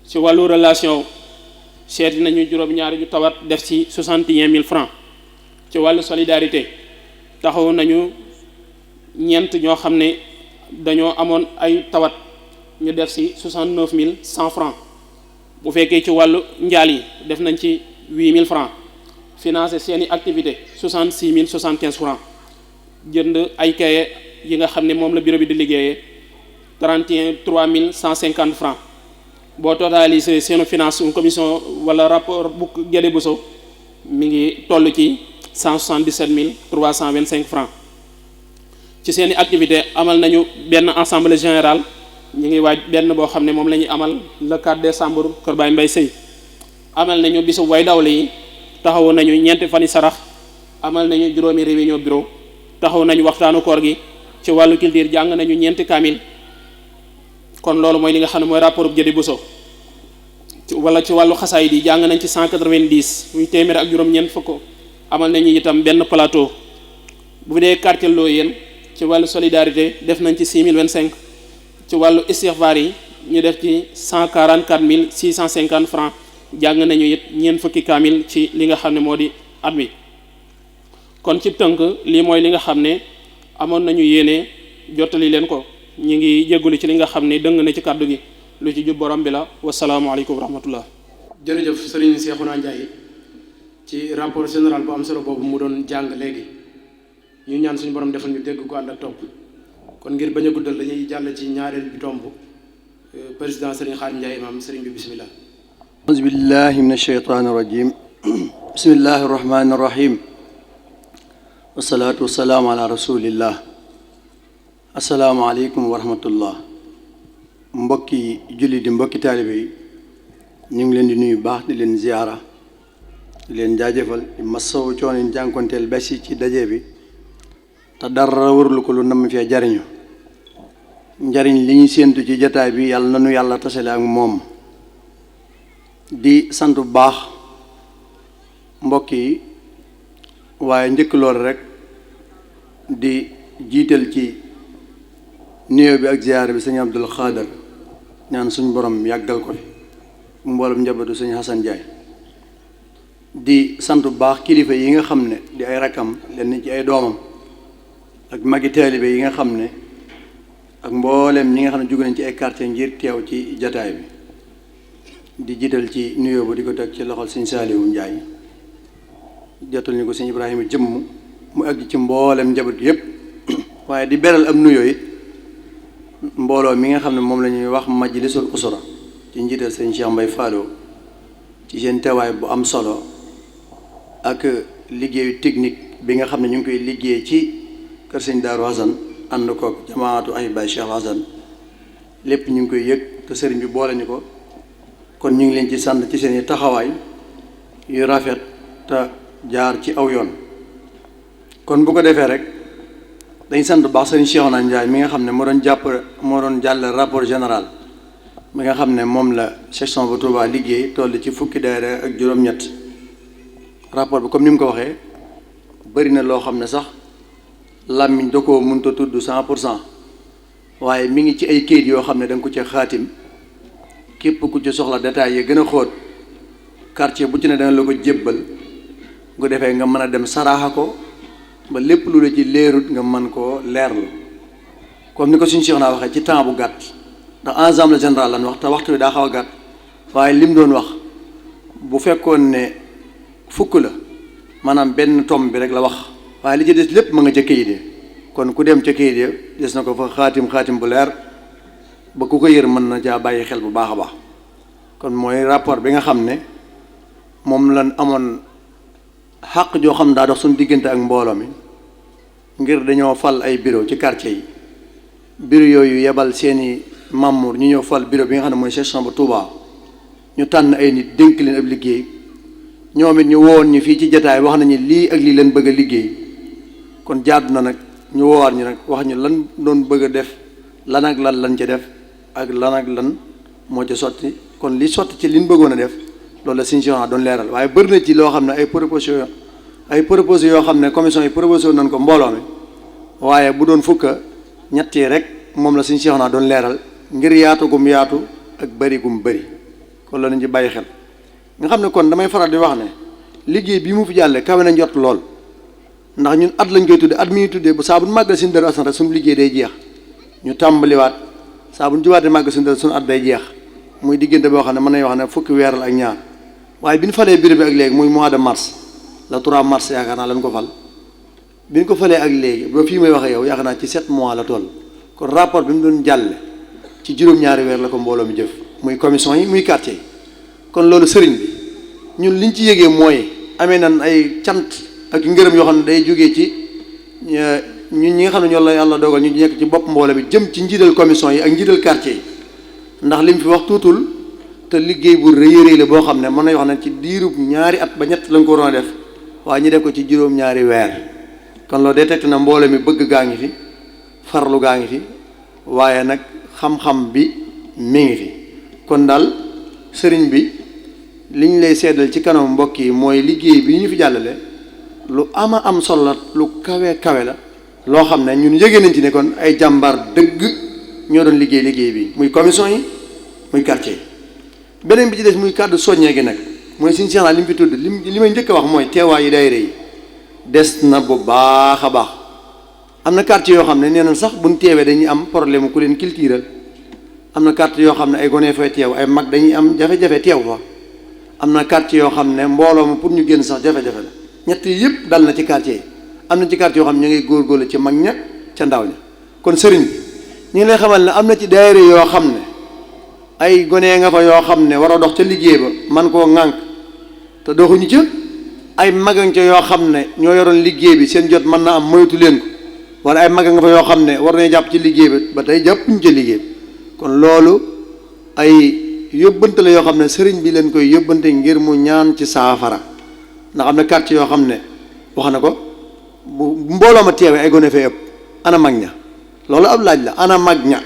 ci wàllu relation seeti nañu juróom-ñaari ñu tawat def ci 61 000 francs ci wàllu solidarité taxaw nañu ñeent ñoo xam ne dañoo amoon ay tawat ñu def ci 69 100 francs bu fekkee ci wàllu njaal yi def nañ ci 8 000 francs financer seeni activité 66 075 francs jënd ay kaye yi nga xam ne moom la bureau bi di liggéeyee 33 150 francs boo totalisé seenu finance une commission wala rapport bu Guédé Bousso mi ngi toll ci 177 325 francs ci seeni activité amal nañu benn assemblée générale ñu ngi waaj benn boo xam ne moom la ñuy amal le 4 décembre Kër Baye Mbaye Seye amal nañu bisu way dawle yi taxawu nañu ñeenti fani sarax amal nañu juróomi réunion bureau taxaw nañu waxtaanu koor gi ci wàllu culture jàng nañu ñeenti kaamil kon loolu mooy li nga xam ne mooy rapport bu Guédé Bousso wala ci wàllu xasaay di jàng nañ ci 190 muy téeméer ak juróom-ñeent fukk amal nañu itam benn plateau bu dee quartier loo yéen ci wàllu solidarité def nañ ci 6025 ci wàllu istighfar yi ñu def ci 144 650 francs jàng nañu it ñeent fukki kaamil ci li nga xam ne moo di at mi kon ci tënk lii mooy li nga xam ne amoon nañu yéene jottali leen ko ñu ngi jéggulu ci li nga xam ne dëng na ci kàddu gi lu ci jub borom bi la wasalaamualeykum wa rahmatullah. jërëjëf Serigne Cheikhouna Ndiaye ci rapport général bu am solo boobu mu doon jàng léegi ñu ñaan suñu borom defal ñu dégg ko ànd ak topp kon ngir bañ a guddal dañuy jàll ci ñaareel bi tomb président Serigne Khadim Ndiaye imam Serigne bi bismillah. auzu billahi min ashaytaani rajim bismillahi rahmaani rahim wasalaatu wasalaamu ala rasulillah asalaamaaleykum wa rahmatullah mbokki julli di mbokki taalibe yi ñu ngi leen di nuyu baax di leen ziyaara di leen jaajëfal di masawu coono yi jànkonteel besi ci daje bi te dara warul ko lu namm fee jariñu njariñ li ñu séentu ci jataay bi yàlla nanu yàlla tasale ak moom di sant bu baax mbokk yi waaye njëkk loolu rek di jiital ci nuyoo bi ak ziyaar bi sëñ Abdul Xaadar ñaan suñ borom yàggal ko fi mboolem njabootu sëñ Xasan Njaay di sant bu baax kilifa yi nga xam ne di ay rakkam lenn ci ay doomam ak magi taalibe yi nga xam ne ak mboolem ñi nga xam ne jóge nañ ci ay quartier ngir teew ci jataay bi di jiital ci nuyoo ba di ko teg ci loxol sëñ Saaliwu Njaay jotal ñu ko sëñ Ibrahima jëmm mu àgg ci mboolem njaboot gi yépp waaye di beral am nuyoo it mbooloo mi nga xam ne moom la ñuy wax majlisul usra ci njiital sëñ Cheikh Mbaye Fallo ci seen teewaay bu am solo ak liggéeyu technique bi nga xam ne ñu ngi koy liggéey ci kër sëñ Daaru Hasan ànd kook jamaatu Ahibaay Cheikh Hasan lépp ñu ngi koy yëg te sëriñ bi boole ñu ko kon ñu ngi leen ci sant ci seen i taxawaay yu rafet te jaar ci aw yoon kon bu ko defee rek dañ sant bu baax sëriñ Cheikhouna Ndiaye mi nga xam ne moo doon jàll rapport général mi nga xam ne moom la section bu Touba liggéey toll ci fukki daayira ak juróom-ñett rapport bi comme ni mu ko waxee bëri na loo xam ne sax làmmiñ da koo mënut a tudd 100% waaye mi ngi ci ay kayit yoo xam ne da nga ko ci xaatim képp ku ci soxla détails yi gën a xóot quartier bu ci ne dana la ko jébbal bu defee nga mën a dem saraaxa ko ba lépp lu la ci leerut nga mën koo leerlu comme ni ko suñu Cheikh naa waxee ci temps bu gàtt ndax ensemble général lan wax te waxtu bi daa xaw a gàtt waaye lim doon wax bu fekkoon ne fukk la maanaam benn tomb bi rek la wax waaye li ci des lépp ma nga ca kayit ya kon ku dem ca kayit ya des na ko fa xaatim bu leer ba ku ko yër mën na caa bàyyi xel bu baax a baax kon mooy rapport bi nga xam ne moom lan amoon xàq joo xam daa dox suñu diggante ak mbooloo mi ngir dañoo fal ay bureau ci quartier yi bureau yooyu yebal seeni membre ñu ñëw fal bureau bi nga xam ne mooy section bu Touba ñu tànn ay nit dénk leen ab liggéey ñoom it ñu wowoon ñu fii ci jataay wax nañu lii ak lii leen bëgg a liggéey kon jaadu na nag ñu woowaat ñu nag wax ñu lan doon bëgg a def lan ak lan lañ ca def ak lan ak lan moo ca sotti kon li sotti ci liñ bëggoon a def loolu la suñu doon leeral waaye bëri na ci loo xam ne ay propositions yoo xam ne commission yi proposé nañ ko mbooloo mi waaye bu doon fukka ñett yi rek moom la suñu doon leeral ngir yaatu gum yaatu ak bëri gum bëri kon loolu nañ ci bàyyi xel nga xam ne kon damay faral di wax ne liggéey bi mu fi jàlle kawe na njot lool ndax ñun at lañ koy tuddee at mi ñuy tuddee bu saa bu ñu màggal suñu Darou Assane rek suñu liggéey day jeex ñu tàmbaliwaat saa bu ñu jiwaatee màggal suñu Darou suñu at day jeex muy diggante boo xam ne mën nañu wax ne fukki weer la ak ñaar waaye bi ñu falee bureau bi ak léegi muy mois de mars le 3 mars yaakaar naa lañ ko fal bi ñu ko falee ak léegi ba fii may waxee yow yaakaar naa ci 7 mois la toll kon rapport bi mu doon jàlle ci juróom-ñaari weer la ko mbooloo mi jëf muy commission yi muy quartier yi kon loolu sëriñ bi ñun liñ ci yëgee mooy amee nan ay cant ak ngërëm yoo xam ne day jógee ci ñun ñi nga xam ne ñoo la yàlla dogal ñu nekk ci bopp mbooloo bi jëm ci njiital commission yi ak njiital quartier yi ndax lim fi wax tuutul te liggéey bu rëy la boo xam ne mën nañu wax ne ci diirub ñaari at ba ñett lañ ko waroon a def waaye ñu def ko ci juróom-ñaari weer kon loolu day tekki na mbooloo mi bëgg gaa ngi fi farlu gaa ngi fi waaye nag xam-xam bi mi ngi fi kon daal sëriñ bi liñ lay seddal ci kanam mbokk yi mooy liggéey bi ñu fi jàllale lu ama am solo la lu kawe la loo xam ne ñun yëgee nañ ci ne kon ay jàmbaar dëgg ñoo doon liggéey bi muy commission yi muy quartier yi beneen bi ci des muy kàddu soññee gi nag mooy suñu Cheikh li mu fi tudd li may njëkk a wax mooy teewaay yi daayira yi des na bu baax a baax am na quartier yoo xam ne nee na sax buñ teewee dañuy am problème ku leen cultural am na quartier yoo xam ne ay gone fay teew ay mag dañuy am jafe-jafe teew fa am na quartier yoo xam ne mbooloo ma pour ñu génn sax jafe-jafe la ñett yi yëpp dal na ci quartier yi am na ci quartier yoo xam ne ñu ngay góorgóorlu ci mag ña ca ndaw ña kon sëriñ bi ñu ngi lay xamal ne am na ci daayira yoo xam ne ay gone nga fa yoo xam ne war a dox ca liggéey ba man koo ŋànk te doxuñu ca ay magan ca yoo xam ne ñoo yoroon liggéey bi seen jot mën na am moytu leen ko wala ay maga nga fa yoo xam ne war nañu jàpp ci liggéey bi ba tey jàppuñ ca liggéey bi kon loolu ay yóbbante la yoo xam ne sëriñ bi leen koy yóbbante ngir mu ñaan ci saafara ndax am na quartier yoo xam ne wax na ko bu mbooloo ma teewee ay gone fee ëpp ana mag ña loolu ab laaj la ana mag ña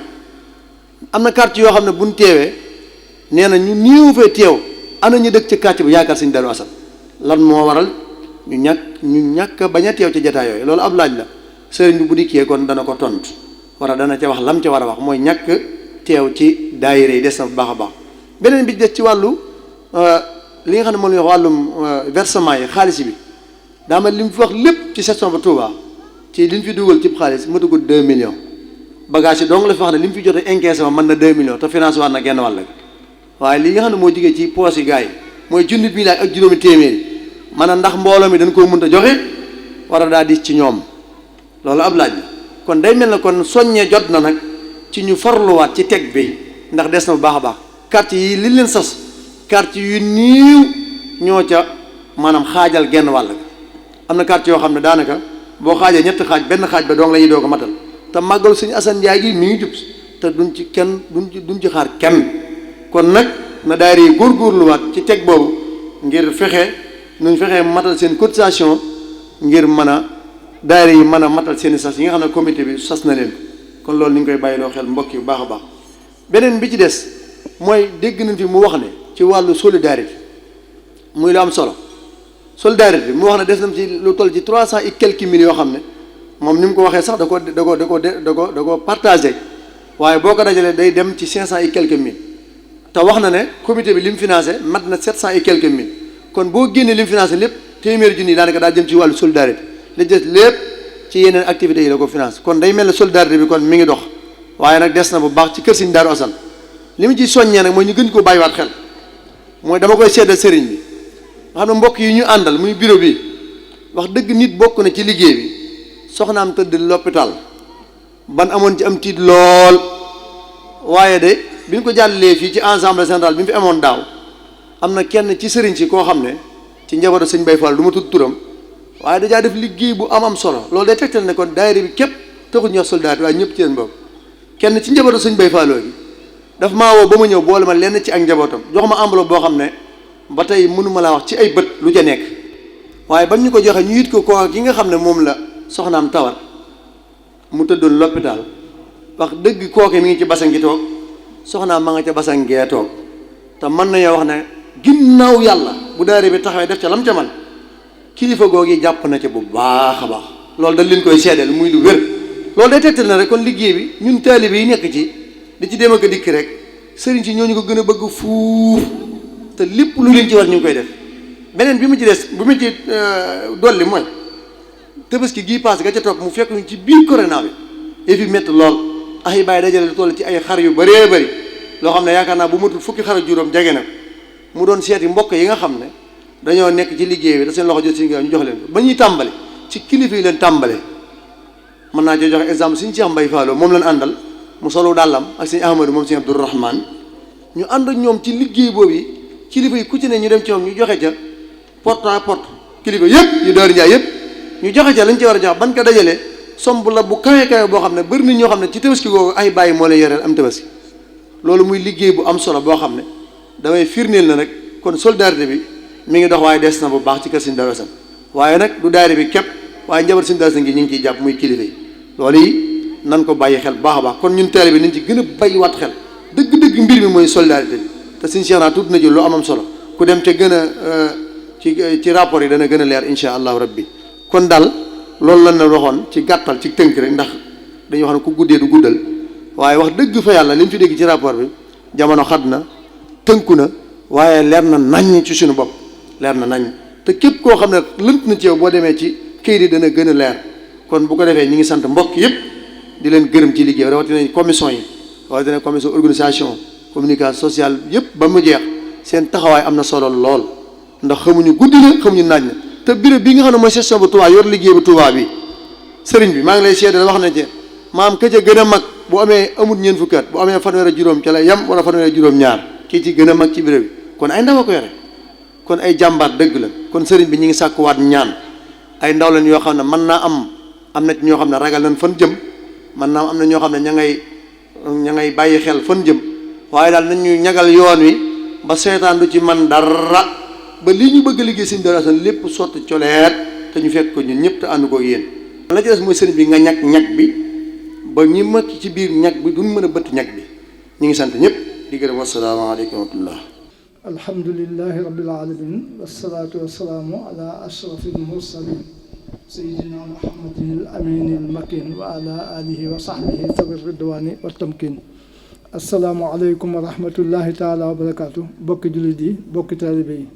am na quartier yoo xam ne buñ teewee nee na ñu niiw fee teew ana ñu dëkk ci quartier bi yaakaar Sëriñ Darou Assane lan moo waral ñu ñàkk bañ a teew ci jataay yooyu loolu ab laaj la sëriñ bi bu dikkee kon dana ko tontu wala dana ca wax lam ca war a wax mooy ñàkk teew ci daayira yi des na bu baax a baax beneen bi des ci wàllu li nga xam ne moom la ñuy wax wàllum versement yi xaalis bi daa mel li mu fi wax lépp ci section ba Touba ci li ñu fi dugal ci xaalis matugul 2 millions bagage yi donc la fi wax ne li mu fi jotee encaissé ma mën na 2 millions te financé waat na genn wàll waaye li nga xam ne moo jigee ci poos yi gars yi mooy junni bi laaj ak juróomi téeméeri maanaam ndax mbooloo mi dañ koo mënta joxe war a daa dis ci ñoom loolu ab laaj la kon day mel ne kon soññee jot na nag ci ñu farluwaat ci teg bi ndax des na bu baax a baax quartier yi li leen sas quartier yu niiw ñoo ca maanaam xaajal genn wàll am na quartier yoo xam ne daanaka boo xaajee ñetti xaaj benn xaaj ba dong la ñuy doog a matal te màggal suñu Assane Ndiaye gi mi ngi jub te duñ ci kenn duñ ci xaar kenn kon nag na daayira yi góorgóorluwaat ci teg boobu ngir nuñ fexe matal seen cotisation ngir mën a daayira yi mën a matal seen i sas yi nga xam ne comité bi sas na leen kon loolu ni ñu koy bàyyiloo xel mbokk yi bu baax a baax beneen bi ci des mooy dégg nañ fi mu wax ne ci wàllu solidarité muy lu am solo solidarité mu wax ne des nañ ci lu toll ci 300 et quelques mille yoo xam ne moom ni mu ko waxee sax da ko partagé waaye boo ko dajalee day dem ci 500 et quelques mille te wax na ne comité bi li mu financé mat na 700 et quelques mille kon boo génnee li mu financé lépp téeméeri junni daanaka daa jëm ci wàllu solidarité li des lépp ci yeneen activités yi la ko financé kon day mel ne solidarité bi kon mi ngi dox waaye nag des na bu baax ci kër Sëriñ Daaru Asan li mu ci soññee nag mooy ñu gën koo bàyyiwaat xel mooy dama koy seddal sëriñ bi nga xam ne mbokk yi ñu àndal muy bureau bi wax dëgg nit bokk na ci liggéey bi soxnaam tëdd l'hôpital ban amoon ci am tiit lool waaye de bi ñu ko jàllalee fii ci ensemble général bi mu fi amoon daaw am na kenn ci sëriñ si koo xam ne ci njabootu sëñ Bay Fall du ma tudd turam waaye dajaa def liggéey bu am solo loolu day tegtal ne kon daayira bi képp taxul ñu wax soldat waaye ñëpp ci leen bokk kenn ci njabootu sëñ Bay Fall gi daf maa woo ba ma ñëw boole ma lenn ci ak njabootam jox ma enveloppe boo xam ne ba tey mënuma laa wax ci ay bët lu ca nekk waaye ba ñu ko joxe ñu yit ko koo ki nga xam ne moom la soxnaam tawat mu tëddoon l'hôpital wax dëgg kooke mi ngi ci basan gi toog soxnaam ma nga ca basan gee toog te mën nañoo wax ne ginnaaw yàlla bu daayira bi taxawee def ca lam ca man kilifa googi jàpp na ca bu baax a baax loolu dañ leen koy seedeel muy lu wér loolu day tegtal na rek kon liggéey bi ñun taalibe yi nekk ci di ci dem ak dikk rek sëriñ si ñooñu ko gën a bëgg fuuf te lépp lu leen ci war ñu ngi koy def beneen bi mu ci des bu mu ci dolli mooy tabaski gii paase ga ca topp mu fekk ñu ci biir corona bi et puis métti lool ay bàyyi dajale lu toll ci ay xar yu bëree bëri loo xam ne yaakaar naa bu matul fukki xar ak juróom jege na mu doon seeti mbokk yi nga xam ne dañoo nekk ci liggéey bi da seen loxo jot si ñu jox leen ko ba ñuy tàmbale ci kilifa yi leen tàmbalee mën naa cee joxe exemple suñu Cheikh Mbaye Fallo moom lañ àndal mu solu dàllam ak sëñ Ahmadou moom sëñ Abdourahman ñu ànd ak ñoom ci liggéey boobu yi kilifa yi ku ci ne ñu dem ci ñoom ñu joxe ca porte à porte kilifa yëpp yu door njaay yëpp ñu joxe ca lañ ci war a jox ban ko dajalee somb la bu kawe kawe boo xam ne bëri na ñoo xam ne ci tabaski googu ay bàyyi moo leen yoreel am tabaski loolu muy liggéey bu am solo boo xam ne damay firndeel na rek kon solidarité bi mi ngi dox waaye des na bu baax ci kër Sëriñ Daaru Asan waaye nag du daayira bi képp waaye njaboot Sëriñ Daaru Asan gi ñu ngi ciy jàpp muy kilifa yi loolu yi nan ko bàyyi xel bu baax a baax kon ñun taalibe bi nañ ci gën a bàyyiwaat xel dëgg-dëgg mbir mi mooy solidarité bi te Sëriñ Cheikh naa tudd na ji lu am solo ku dem te gën a ci rapport yi dana gën a leer insha allahu rabbi kon daal loolu lan la waxoon ci gàttal ci tënk rek ndax dañuy wax ne ku guddee du guddal waaye wax dëgg fa yàlla li ñu fi dégg ci rapport bi jamono xat na tënku na waaye leer na naññ ci suñu bopp leer na naññ te képp koo xam ne lënt na ci yow boo demee ci këyit yi dana gën a leer kon bu ko defee ñi ngi sant mbokk yëpp di leen gërëm ci liggéey rawatina commission yi rawatina commission organisation communication sociale yëpp ba mu jeex seen taxawaay am na solo lool ndax xamuñu guddi na xamuñu naaj na te bureau bi nga xam ne mooy gestion bu Touba yor liggéey bu Touba bi sëriñ bi maa ngi lay seedal wax na ci maam ka ca gën a mag bu amee amul ñeent fukki at bu amee fanweer ak juróom ca la yam wala fanweer ak juróom ñaar kii ci gën a mag ci bureau bi kon ay ndaw a ko yore kon ay jàmbaar dëgg la kon sëriñ bi ñu ngi sàkkuwaat ñaan ay ndaw lañ yoo xam ne mën naa am na ci ñoo xam ne ragal nañ fan jëm mën naa am na ñoo xam ne ña ngay bàyyi xel fan jëm waaye daal nañ ñu ñagal yoon wi ba seetaan du ci man dara ba lii ñu bëgg a liggéey Sëriñ Daaru Asan lépp sotti coleet te ñu fekk ko ñun ñëpp te ànd ko yéen la ci des mooy sëriñ bi nga ñag bi ba ñi makk ci biir ñag bi duñ mën a bëtt ñag bi ñu ngi sant ñëpp di gërëm wasalaamaaleykum wa rahmatullah alhamdulillahi rabbil alamin wassalatu wassalamu ala ashrafil mursalin sayyidina muhammadin al amin al makin wa ala alihi wa sahbihi tawir ridwani wa tamkin assalaamu aleykum wa rahmatullahi taala wa barakatuh bokki jullit yi bokki taalibe yi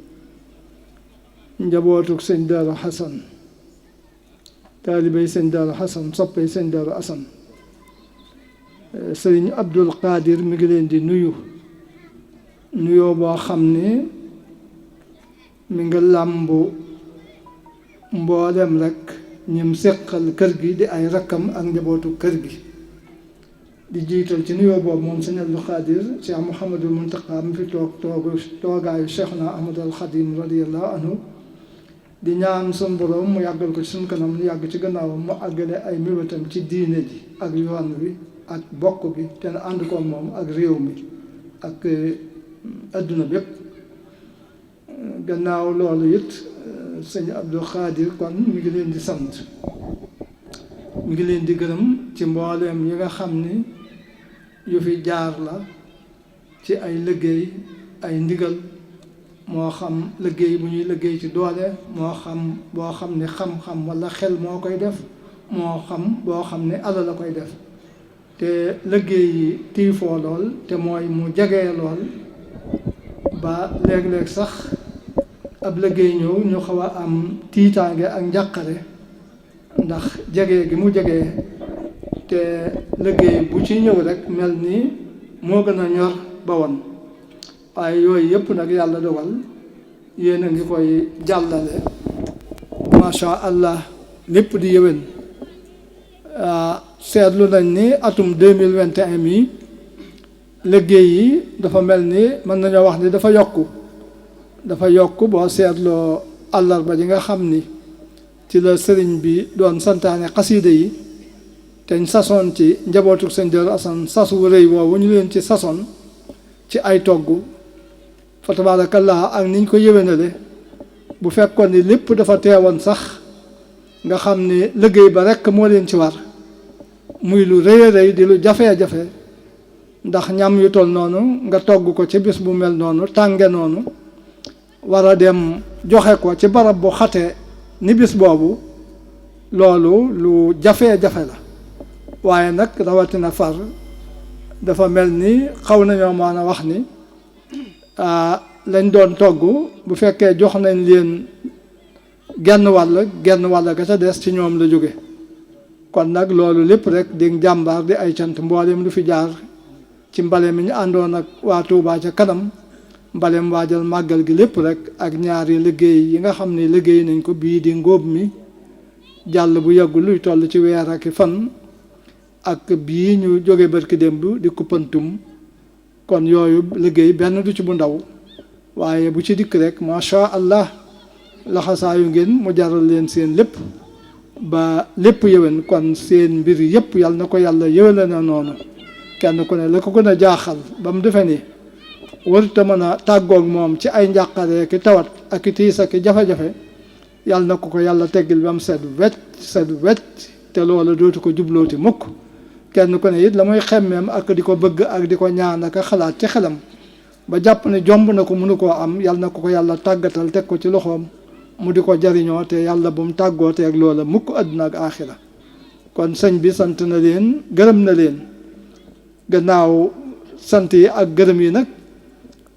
njabootuk sëñ Daaru Xasan taalibey sëñ Daaru Xasan soppey sëñ Daaru Asan sëriñ Abdul Qadir mi ngi leen di nuyu nuyoo boo xam ne mi nga làmbu mboolem rek ñim séqal kër gi di ay rakkam ak njabootu kër gi di jiital ci nuyoo boobu moom sëñ Abdul Qadir Cheikh Mouhamadul Muntaqa mi fi toogaayu Cheikhna Ahmadul Xadim radiyallahu anhu di ñaan sun borom mu yàggal ko ci suñ kanam mu yàgg ci gannaawam mu àggale ay mébétam ci diine ji ak yoon wi ak bokk bi te ànd ko moom ak réew mi ak adduna bépp gannaaw loolu it sëñ Abdul Xaadir kon mi ngi leen di sant mi ngi leen di gërëm ci mbooleem yi nga xam ni yu fi jaar la ci ay liggéey ay ndigal moo xam liggéey bu ñuy liggéey ci doole moo xam boo xam ne xam-xam walla xel moo koy def moo xam boo xam ne alal la koy def te liggéey yi tiifoo lool te mooy mu jegee lool ba léeg-léeg sax ab liggéey ñëw ñu xaw a am tiitaange ak njàqare ndax jege gi mu jegee te liggéey bu ci ñëw rek mel ni moo gën a ñor ba woon waaye yooyu yëpp nag yàlla dogal yéen a ngi koy jàllale macha allah lépp di yéwén seetlu nañ ni atum 2021 mi liggéey yi dafa mel ni mën nañoo wax ni dafa yokk boo seetloo àllarba ji nga xam ni ci la sëriñ bi doon santaane xasiida yi teñ sasoon ci njabootu sëñ Daaru Asan sasu rëy woowu ñu leen ci sasoon ci ay togg fa tabarakallah ak niñ ko yéwénale bu fekkoon ni lépp dafa teewoon sax nga xam ni liggéey ba rekk moo leen ci war muy lu rëy a rëy di lu jafe-jafe ndax ñam yu toll noonu nga togg ko ci bis bu mel noonu tànge noonu war a dem joxe ko ci barab bu xate ni bis boobu loolu lu jafe-jafe la waaye nag rawatina far dafa mel ni xaw nañoo mën a wax ni lañ doon togg bu fekkee jox nañ leen genn wàll ga ca des ci ñoom la jóge kon nag loolu lépp rek di jàmbaar di ay cant mboolem lu fi jaar ci mbale mi ñu àndoon ak waa Touba ca kanam mbalem waajal màggal gi lépp rek ak ñaari liggéey yi nga xam ne liggéey nañ ko bii di ngóob mi jàll bu yàggul luy toll ci weer ak fan ak bii ñu jóge barki démb di kuppantum kon yooyu liggéey benn du ci bu ndaw waaye bu ci dikk rek macha allah laxasaayu ngeen mu jaral leen seen lépp ba lépp yëwen kon seen mbir yëpp yàlla na ko yàlla yëwale na noonu kenn ku ne la ko gën a jaaxal ba mu defe ni warut a mën a tàggoog moom ci ay njàqare ki tawat ak i tiis ak i jafe-jafe yàlla na ko yàlla teggil ba mu set wecc te loola dootu ko jublooti mukk kenn ku ne it la muy xemmeem ak di ko bëgg ak di ko ñaan ak xalaat ci xelam ba jàpp ne jomb na ko mënu koo am yàlla na ko yàlla tàggatal teg ko ci loxoom mu di ko jariñoo te yàlla bu mu tàggoote ak loola mukk àdduna ak aaxira kon sëñ bi sant na leen gërëm na leen gannaaw sant yi ak gërëm yi nag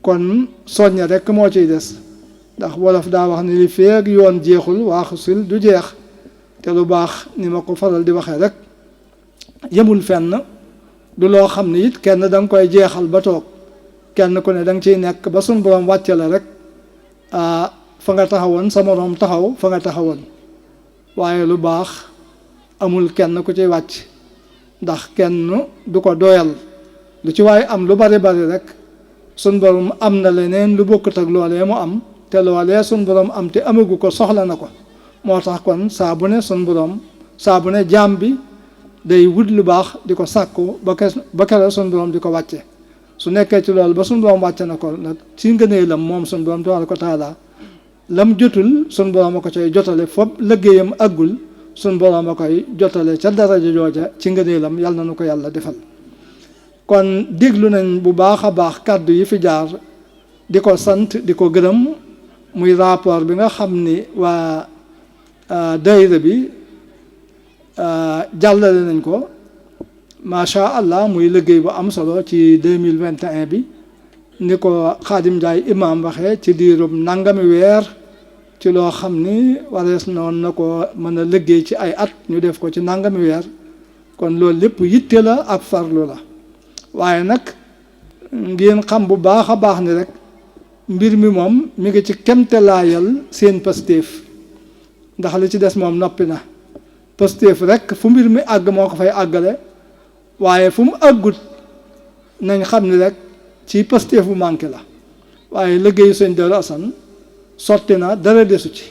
kon soñña rek moo ciy des ndax wolof daa wax ni li feeg yoon jeexul waaxusil du jeex te lu baax ni ma ko faral di waxee rek yemul fenn du loo xam ne it kenn da nga koy jeexal ba toog kenn ku ne da nga ciy nekk ba suñ borom wàcce la rek fa nga taxawoon sa moroom taxaw fa nga taxawoon waaye lu baax amul kenn ku ciy wàcc ndax kenn du ko doyal lu ci waaye am lu bari rek suñ borom am na leneen lu bokkut ak loolee mu am te loolee suñ borom am te amagu ko soxla na ko moo tax kon saa bu ne suñ borom saa bu ne jaam bi day wut lu baax di ko sàkku ba kere suñ borom di ko wàcce su nekkee ci loolu ba suñ borom wàcce na ko nag ci ngëneelam moom suñ borom tabaaraka wa taala lam jotul suñ borom a ko cay jotale fopp liggéeyam àggul suñ borom a koy jotale ca daraja jooja ci ngëneelam yàlla na nu ko yàlla defal kon déglu nañ bu baax a baax kàddu yi fi jaar di ko sant di ko gërëm muy rapport bi nga xam ni waa daayira bi jàllale nañ ko macha allah muy liggéey bu am solo ci 2021 bi ni ko Xaadim Njaay imam waxee ci diirum nangami weer ci loo xam ni warees noonu na ko mën a liggéey ci ay at ñu def ko ci nangami weer kon loolu lépp yitte la ak farlu la waaye nag ngeen xam bu baax a baax ni rek mbir mi moom mi ngi ci kemtelaayal seen pastéef ndax li ci des moom noppi na pastéef rek fu mbir mi àgg moo ko fay àggale waaye fu mu àggut nañ xam ni rek ci pastéef bu manqué la waaye liggéeyu sëñ Daaru Asan sotti na dara desu ci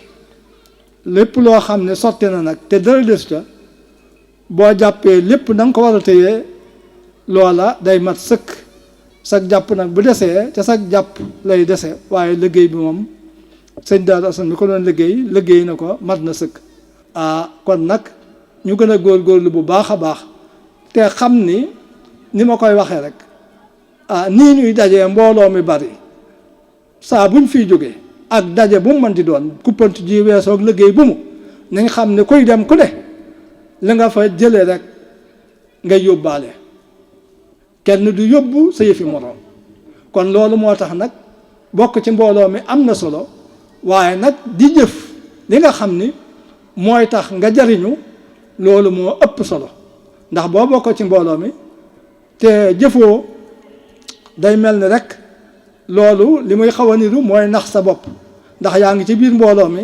lépp loo xam ne sotti na nag te dara desu ca boo jàppee lépp na nga ko war a téye loola day mat sëkk sag jàpp nag bu desee ca sag jàpp lay dese waaye liggéey bi moom sëñ Daaru Asan bi ko doon liggéey na ko mat na sëkk kon nag ñu gën a góorgóorlu bu baax a baax te xam ni ma koy waxee rek nii ñuy dajee mbooloo mi bari saa buñ fiy jógee ak daje bu mu mën di doon kuppanti ji weesoog liggéey bu mu nañ xam ne kuy dem ku ne li nga fa jëlee rek ngay yóbbaale kenn du yóbbu sa yëfi moroom kon loolu moo tax nag bokk ci mbooloo mi am na solo waaye nag di jëf li nga xam ni mooy tax nga jariñu loolu moo ëpp solo ndax boo bokkoo ci mbooloo mi te jëfoo day mel ni rek loolu li muy xaw a niru mooy nax sa bopp ndax yaa ngi ci biir mbooloo mi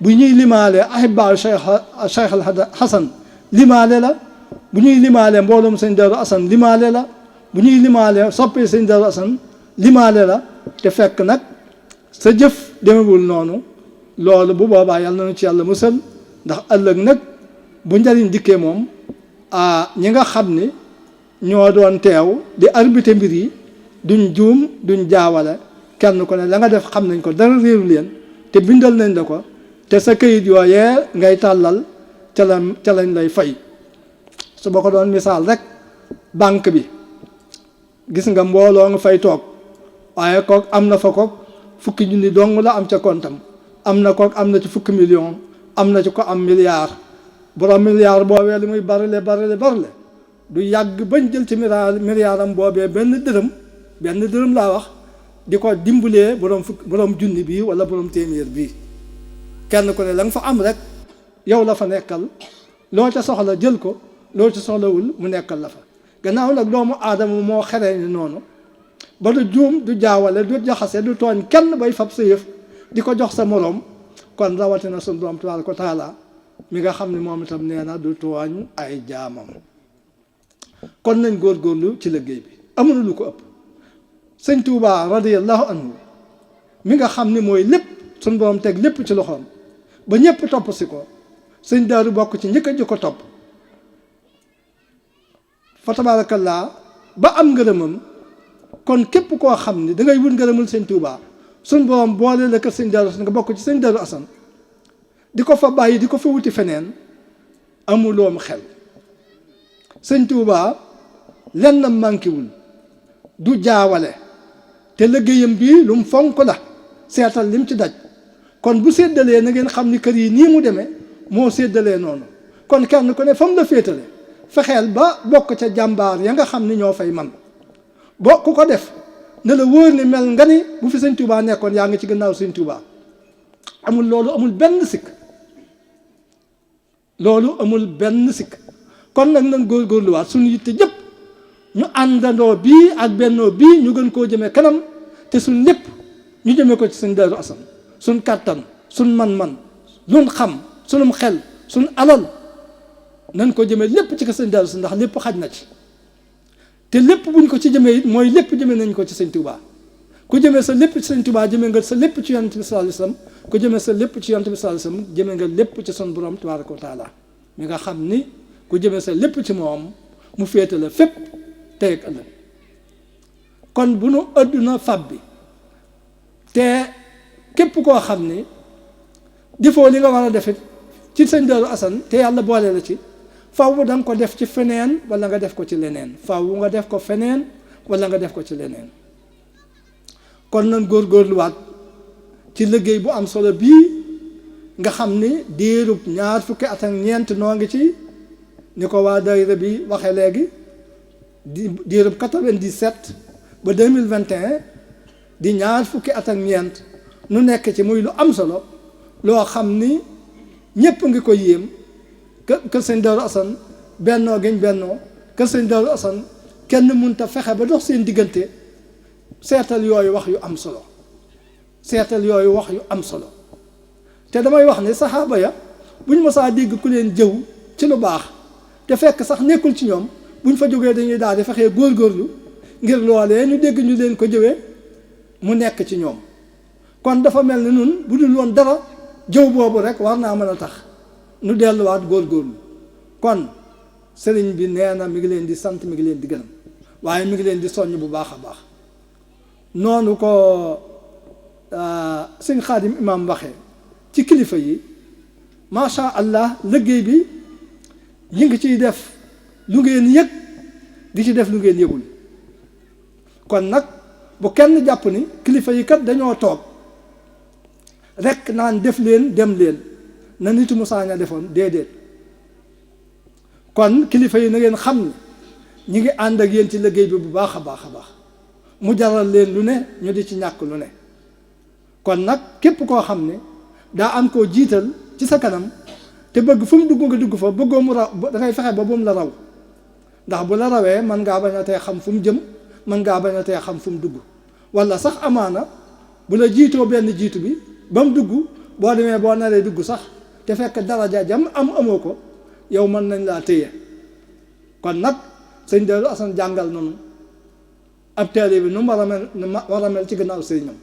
bu ñuy limaale ahibaa Cheikh al Hasan limaale la bu ñuy limaale mbooloom sëñ Daaru Asan limaale la bu ñuy limaale soppee sëñ Daaru Asan limaale la te fekk nag sa jëf demewul noonu loolu bu boobaa yàlla nañu ci yàlla musal ndax ëllëg nag bu njariñ dikkee moom ñi nga xam ni ñoo doon teew di arbité mbir yi duñ juum duñ jaawale kenn ku ne la nga def xam nañ ko dara réeru leen te bindal nañ la ko te sa këyit yooyee ngay tàllal ca lañ lay fay su ba ko doon misaal rek banque bi gis nga mbooloo nga fay toog waaye kook am na fa kook fukki junni dong la am ca kontam am na kook am na ci fukki million am na ci ko am milliard borom milliard boobee li muy barile du yàgg bañ jël ci milliard am boobee benn dërëm laa wax di ko dimbalee borom junni bii wala borom téeméer bii kenn ku ne la nga fa am rek yow la fa nekkal loo ca soxla jël ko loo ca soxlawul mu nekkal la fa gannaaw nag doomu aadama moo xeree ni noonu ba du juum du jaawale du jaxase du tooñ kenn bay fab sa yëf di ko jox sa moroom kon rawatina sunu borom tabaaraka wa taala mi nga xam ne moom itam nee na du tooñ ay jaamam kon nañ góorgóorlu ci liggéey bi amuñu lu ko ëpp sëñ Tuubaa radiyallahu anhu mi nga xam ne mooy lépp sunu borom teg lépp ci loxoom ba ñëpp topp si ko sëñ Daaru bokk ci njëkk a ko topp fa tabaarakallaa ba am ngërëmam kon képp koo xam ne dangay wut ngërëmul sëñ Tuubaa sunu borom boole la kër sëñ Daaru Asan nga bokk ci sëñ Daaru Asan di ko fa bàyyi di ko fa wuti feneen amuloom xel sëñ Tuubaa lennam mànkiwul du jaawale te liggéeyam bii lu mu fonk la seetal lim ci daj kon bu séddalee na ngeen xam ni kër yi nii mu demee moo séddalee noonu kon kenn ku ne fa mu la féetale fexeel ba bokk ca jàmbaar ya nga xam ni ñoo fay man boo ku ko def ne la wóor ni mel nga ni bu fi sëñ Tuubaa nekkoon yaa ngi ci gannaaw sëñ Tuubaa loolu amul benn sikk kon nag nañ góorgóorluwaat suñu yitte jëpp ñu àndandoo bii ak bennoo bii ñu gën koo jëmee kanam te suñ lépp ñu jëmee ko ci sëñ Daaru Asan suñ kàttan suñ man-man luñ xam sunum xel suñ alal nañ ko jëmee lépp ci ko sëñ Daaru Asan ndax lépp xaj na ci te lépp buñ ko ci jëmee it mooy lépp jëmee nañ ko ci sëñ Tuubaa ku jëmee sa lépp ci sëñ Tuubaa jëmee nga sa lépp ci yonent bi sallallahu alayhi wasallam ku jëmee sa lépp ci yonent bi sallallahu alayhi wasallam jëmee nga lépp ci son borom tabaaraka wa taala mi nga xam ni ku jëmee sa lépp ci moom mu féete la fépp tey ak ëllëg kon bu nu àdduna fab bi te képp koo xam ni defoo li nga war a defit ci sëñ Daaru Asan te yàlla boole la ci faaw da nga ko def ci feneen wala nga def ko ci leneen faaw nga def ko feneen wala nga def ko ci leneen kon nan góorgóorluwaat ci liggéey bu am solo bii nga xam ni diirub 20 at ak ñeent noo ngi ci ni ko waa daayira bi waxee léegi diirub 97 ba 2021 di 20 at ak ñeent nu nekk ci muy lu am solo loo xam ni ñépp ngi ko yéem kër sëñ Daaru Asan bennoo giñ bennoo kër sëñ Daaru Asan kenn mënta fexe ba dox seen diggante seetal yooyu wax yu am solo te damay wax ne saxaaba ya buñ mësaa dégg ku leen jëw ci lu baax te fekk sax nekkul ci ñoom buñ fa jógee dañuy daal di fexee góorgóorlu ngir loolee ñu dégg ñu leen ko jëwee mu nekk ci ñoom kon dafa mel ni nun bu dul woon dara jëw boobu rek war naa mën a tax nu delluwaat góorgóorlu kon sëriñ bi nee na mi ngi leen di sant mi ngi leen di gërëm waaye mi ngi leen di soññ bu baax a baax noonu ko sëñ Xaadim imaam waxee ci kilifa yi macha allah liggéey bi yi ngi ciy def lu ngeen yëg di ci def lu ngeen yëgul kon nag bu kenn jàpp ni kilifa yi kat dañoo toog rek naan def leen dem leen na nitu Musaa ña defoon déedéet kon kilifa yi na ngeen xam ne ñi ngi ànd ak yéen ci liggéey bi bu baax a baax a baax mu jaral leen lu ne ñu di ci ñàkk lu ne kon nag képp koo xam ne daa am koo jiital ci sa kanam te bëgg fu mu dugg nga dugg fa bëggoo mu raw dangay fexe ba bu mu la raw ndax bu la rawee mën ngaa bañ a tee xam fu mu jëm mën ngaa bañ a tee xam fu mu dugg wala sax amaana bu la jiitoo benn jiitu bi ba mu dugg boo demee boo naree dugg sax te fekk daraja jam amoo ko yow mën nañ laa téye kon nag sëñ Darou Assane jàngal noonu ab taalibe bi nu mu war a mel ci gannaaw sëriñam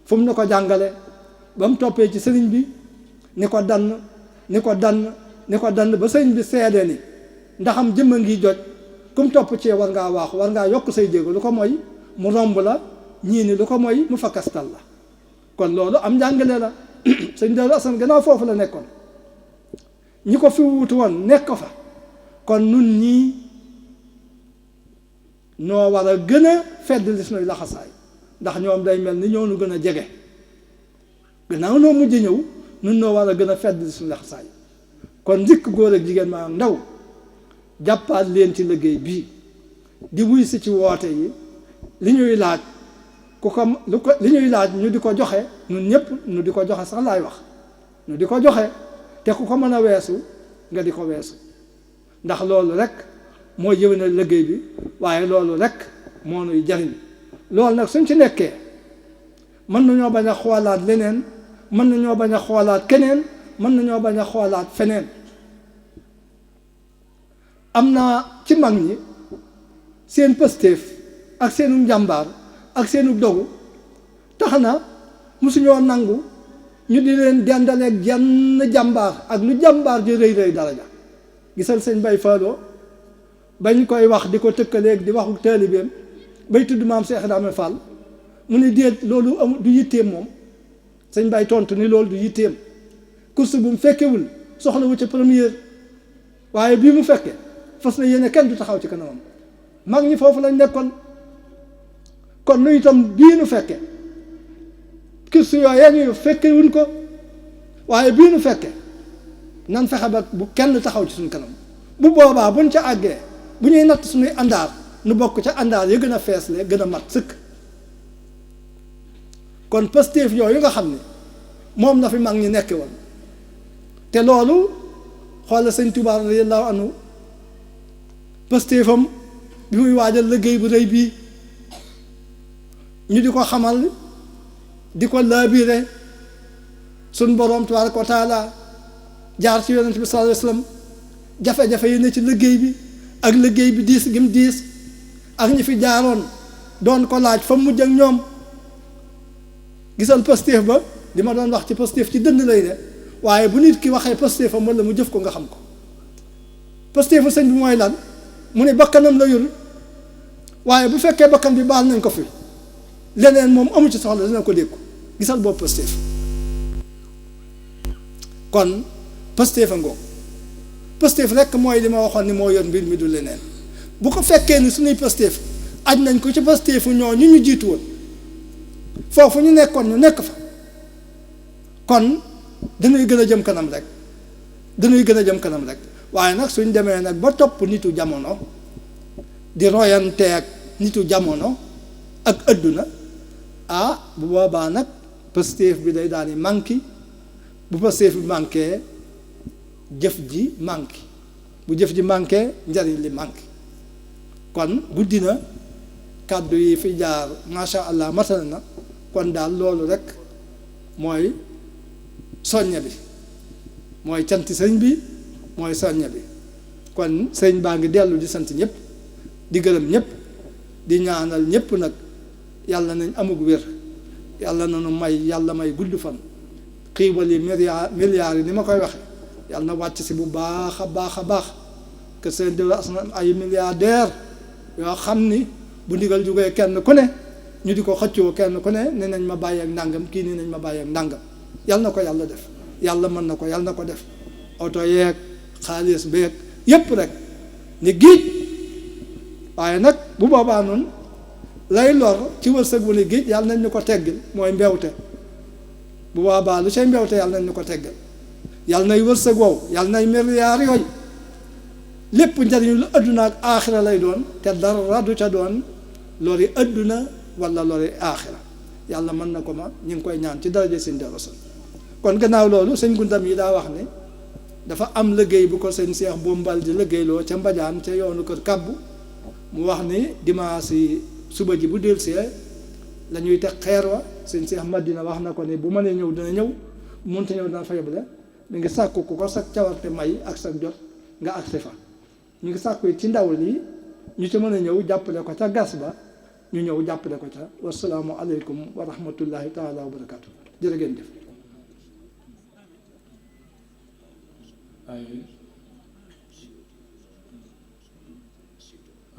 fu mu ne ko jàngale ba mu toppee ci sëriñ bi ni ko dann ba sëriñ bi seede ni ndaxam jëmm a ngi joj ku mu topp ci war ngaa waaxu war ngaa yokk say jéego lu ko mooy mu romb la ñii ni lu ko mooy mu fakkastal la kon loolu am njàngale la sëñ Darou Assane gannaaw foofu la nekkoon ñi ko fi wutu woon nekk fa kon nun ñii noo war a gën a fedd li suñuy laxasaay ndax ñoom day mel ni ñoo nu gën a jege gannaaw noo mujj ñëw nun noo war a gën a fedd li suñu laxasaay kon njëkk góor ak jigéen maa ndaw jàppaat leen ci liggéey bii di wuy si ci woote yi li ñuy laaj li ñuy laaj ñu di ko joxe ñun ñëpp ñu di ko joxe sax laay wax ñu di ko joxe te ku ko mën a weesu nga di ko weesu ndax loolu rek moo yëwénal liggéey bi waaye loolu rek moo nuy jariñ loolu nag suñ ci nekkee mën nañoo bañ a xoolaat leneen mën nañoo bañ a xoolaat keneen mën nañoo bañ a xoolaat feneen am na ci mag ñi seen pëstéef ak seenu njàmbaar ak seenu dogu tax na mosuñoo nangu ñu di leen dendaleeg jenn jàmbaar ak lu jàmbaar ji rëy rëy daraja gisal sëñ Bay Falloo bañ koy wax di ko tëkkaleeg di waxu taalibeem bay tudd maam Cheikh Ibrahima Fall mu ne déet loolu amul du yitteem moom sëñ Bay tontu ni loolu du yitteem course bu mu fekkewul soxlawu ca première waaye bii mu fekke fas na yéene kenn du taxaw ci kanamam mag ñi foofu lañ nekkoon kon nu itam bii nu fekke course yooyee ñu fekke wuñ ko waaye bii nu fekke nan fexe ba bu kenn taxaw ci suñ kanam bu boobaa buñ ca àggee bu ñuy natt suñuy àndaar nu bokk ca àndaar yi gën a feesle gën a mat sëkk kon pastéef yooyu nga xam ne moom la fi mag ñi nekke woon te loolu xoola sëñ Tuubaa radiyallaahu anhu pastéefam bi muy waajal liggéey bu rëy bii ñu di ko xamal di ko laabire suñ boroom tabaaraka wa taala jaar ci yonent bi sallallaahu alayhi wa sallam jafe-jafe yi ne ci liggéey bi ak liggéey bi diis gi mu diis ak ñi fi jaaroon doon ko laaj fa mujj ak ñoom gisal pastéef ba li ma doon wax ci pastéef ci dënn lay de waaye bu nit ki waxee pastéefam wala mu jëf ko nga xam ko pastéefu sëñ bi mooy lan mu ne bakkanam la yor waaye bu fekkee bakkan bi baal nañ ko fi leneen moom amu ci soxla dina ko dékku gisal boobu pastéef kon pastéef a ngoog pastéef rekk mooy li ma waxoon ni moo yor mbir mi du leneen bu ko fekkee ni suñuy pastéef aj nañ ko ci pastéefu ñoo ñu jiitu woon foofu ñu nekkoon ñu nekk fa kon dañuy gën a jëm kanam rek dañuy gën a jëm kanam rek waaye nag suñ demee nag ba topp nitu jamono di royanteeg nitu jamono ak adduna bu boobaa nag pastéef bi day daal di manqué bu pastéef bi manqué jëf ji manqué bu jëf ji manqué njariñ li manqué kon guddi na kàddu yi fi jaar macha allah matal na kon daal loolu rek mooy soñña bi mooy canti sëñ bi mooy soñña bi kon sëñ baa ngi dellu di sant ñëpp di gërëm ñëpp di ñaanal ñëpp nag yàlla nañ amug wér yàlla nañu yàlla may gudd fan xiiwal yi milliards yi ni ma koy waxe yàlla na wàcc si bu baax a baax a baax que seen Darou Assane ay milliardaire yoo xam ni bu ndigal jógee kenn ku ne ñu di ko xëccoo kenn ku ne ne nañ ma bàyyi ak ndàngam kii ni nañ ma bàyyi ak ndàngam yàlla na ko yàlla def yàlla mën na ko yàlla na ko def oto yeeg xaalis beeg yépp rek ni géej waaye nag bu boobaa noonu lay lor ci wërsëg wu ni géej yàlla nañ ñu ko teggil mooy mbewte bu boobaa lu say mbewte yàlla nañ ñu ko teggil yàlla nay wërsëg wow yàlla nay milliards yooyu lépp njariñu lu adduna ak aaxira lay doon te dara du ca doon lori adduna wala lori aaxira yàlla mën na ko ma ñu ngi koy ñaan ci daraja sëñ Darou Assane kon gannaaw loolu sëñ Gundam yi daa wax ne dafa am liggéey bu ko sëñ Cheikh Bombal di liggéeyloo ca Mbadiane ca yoonu kër Kabbu mu wax ni dimanche yi suba ji bu delsee la ñuy teg xeer wa sëñ Cheikh Madina wax na ko ni bu mënee ñëw dina ñëw bu mënta ñëw dina fa yóbbu mi ngi sàkku ku ko sa cawarte may ak sa jot nga agsi fa ñu ngi sàkku ci ndaw li ñu ci mën a ñëw jàppale ko ca gas ba ñu ñëw jàppale ko ca wasalaamu aleykum wa rahmatullahi taala wa barakatu jërë ngeen jëf. amiin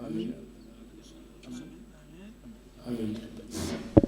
amiin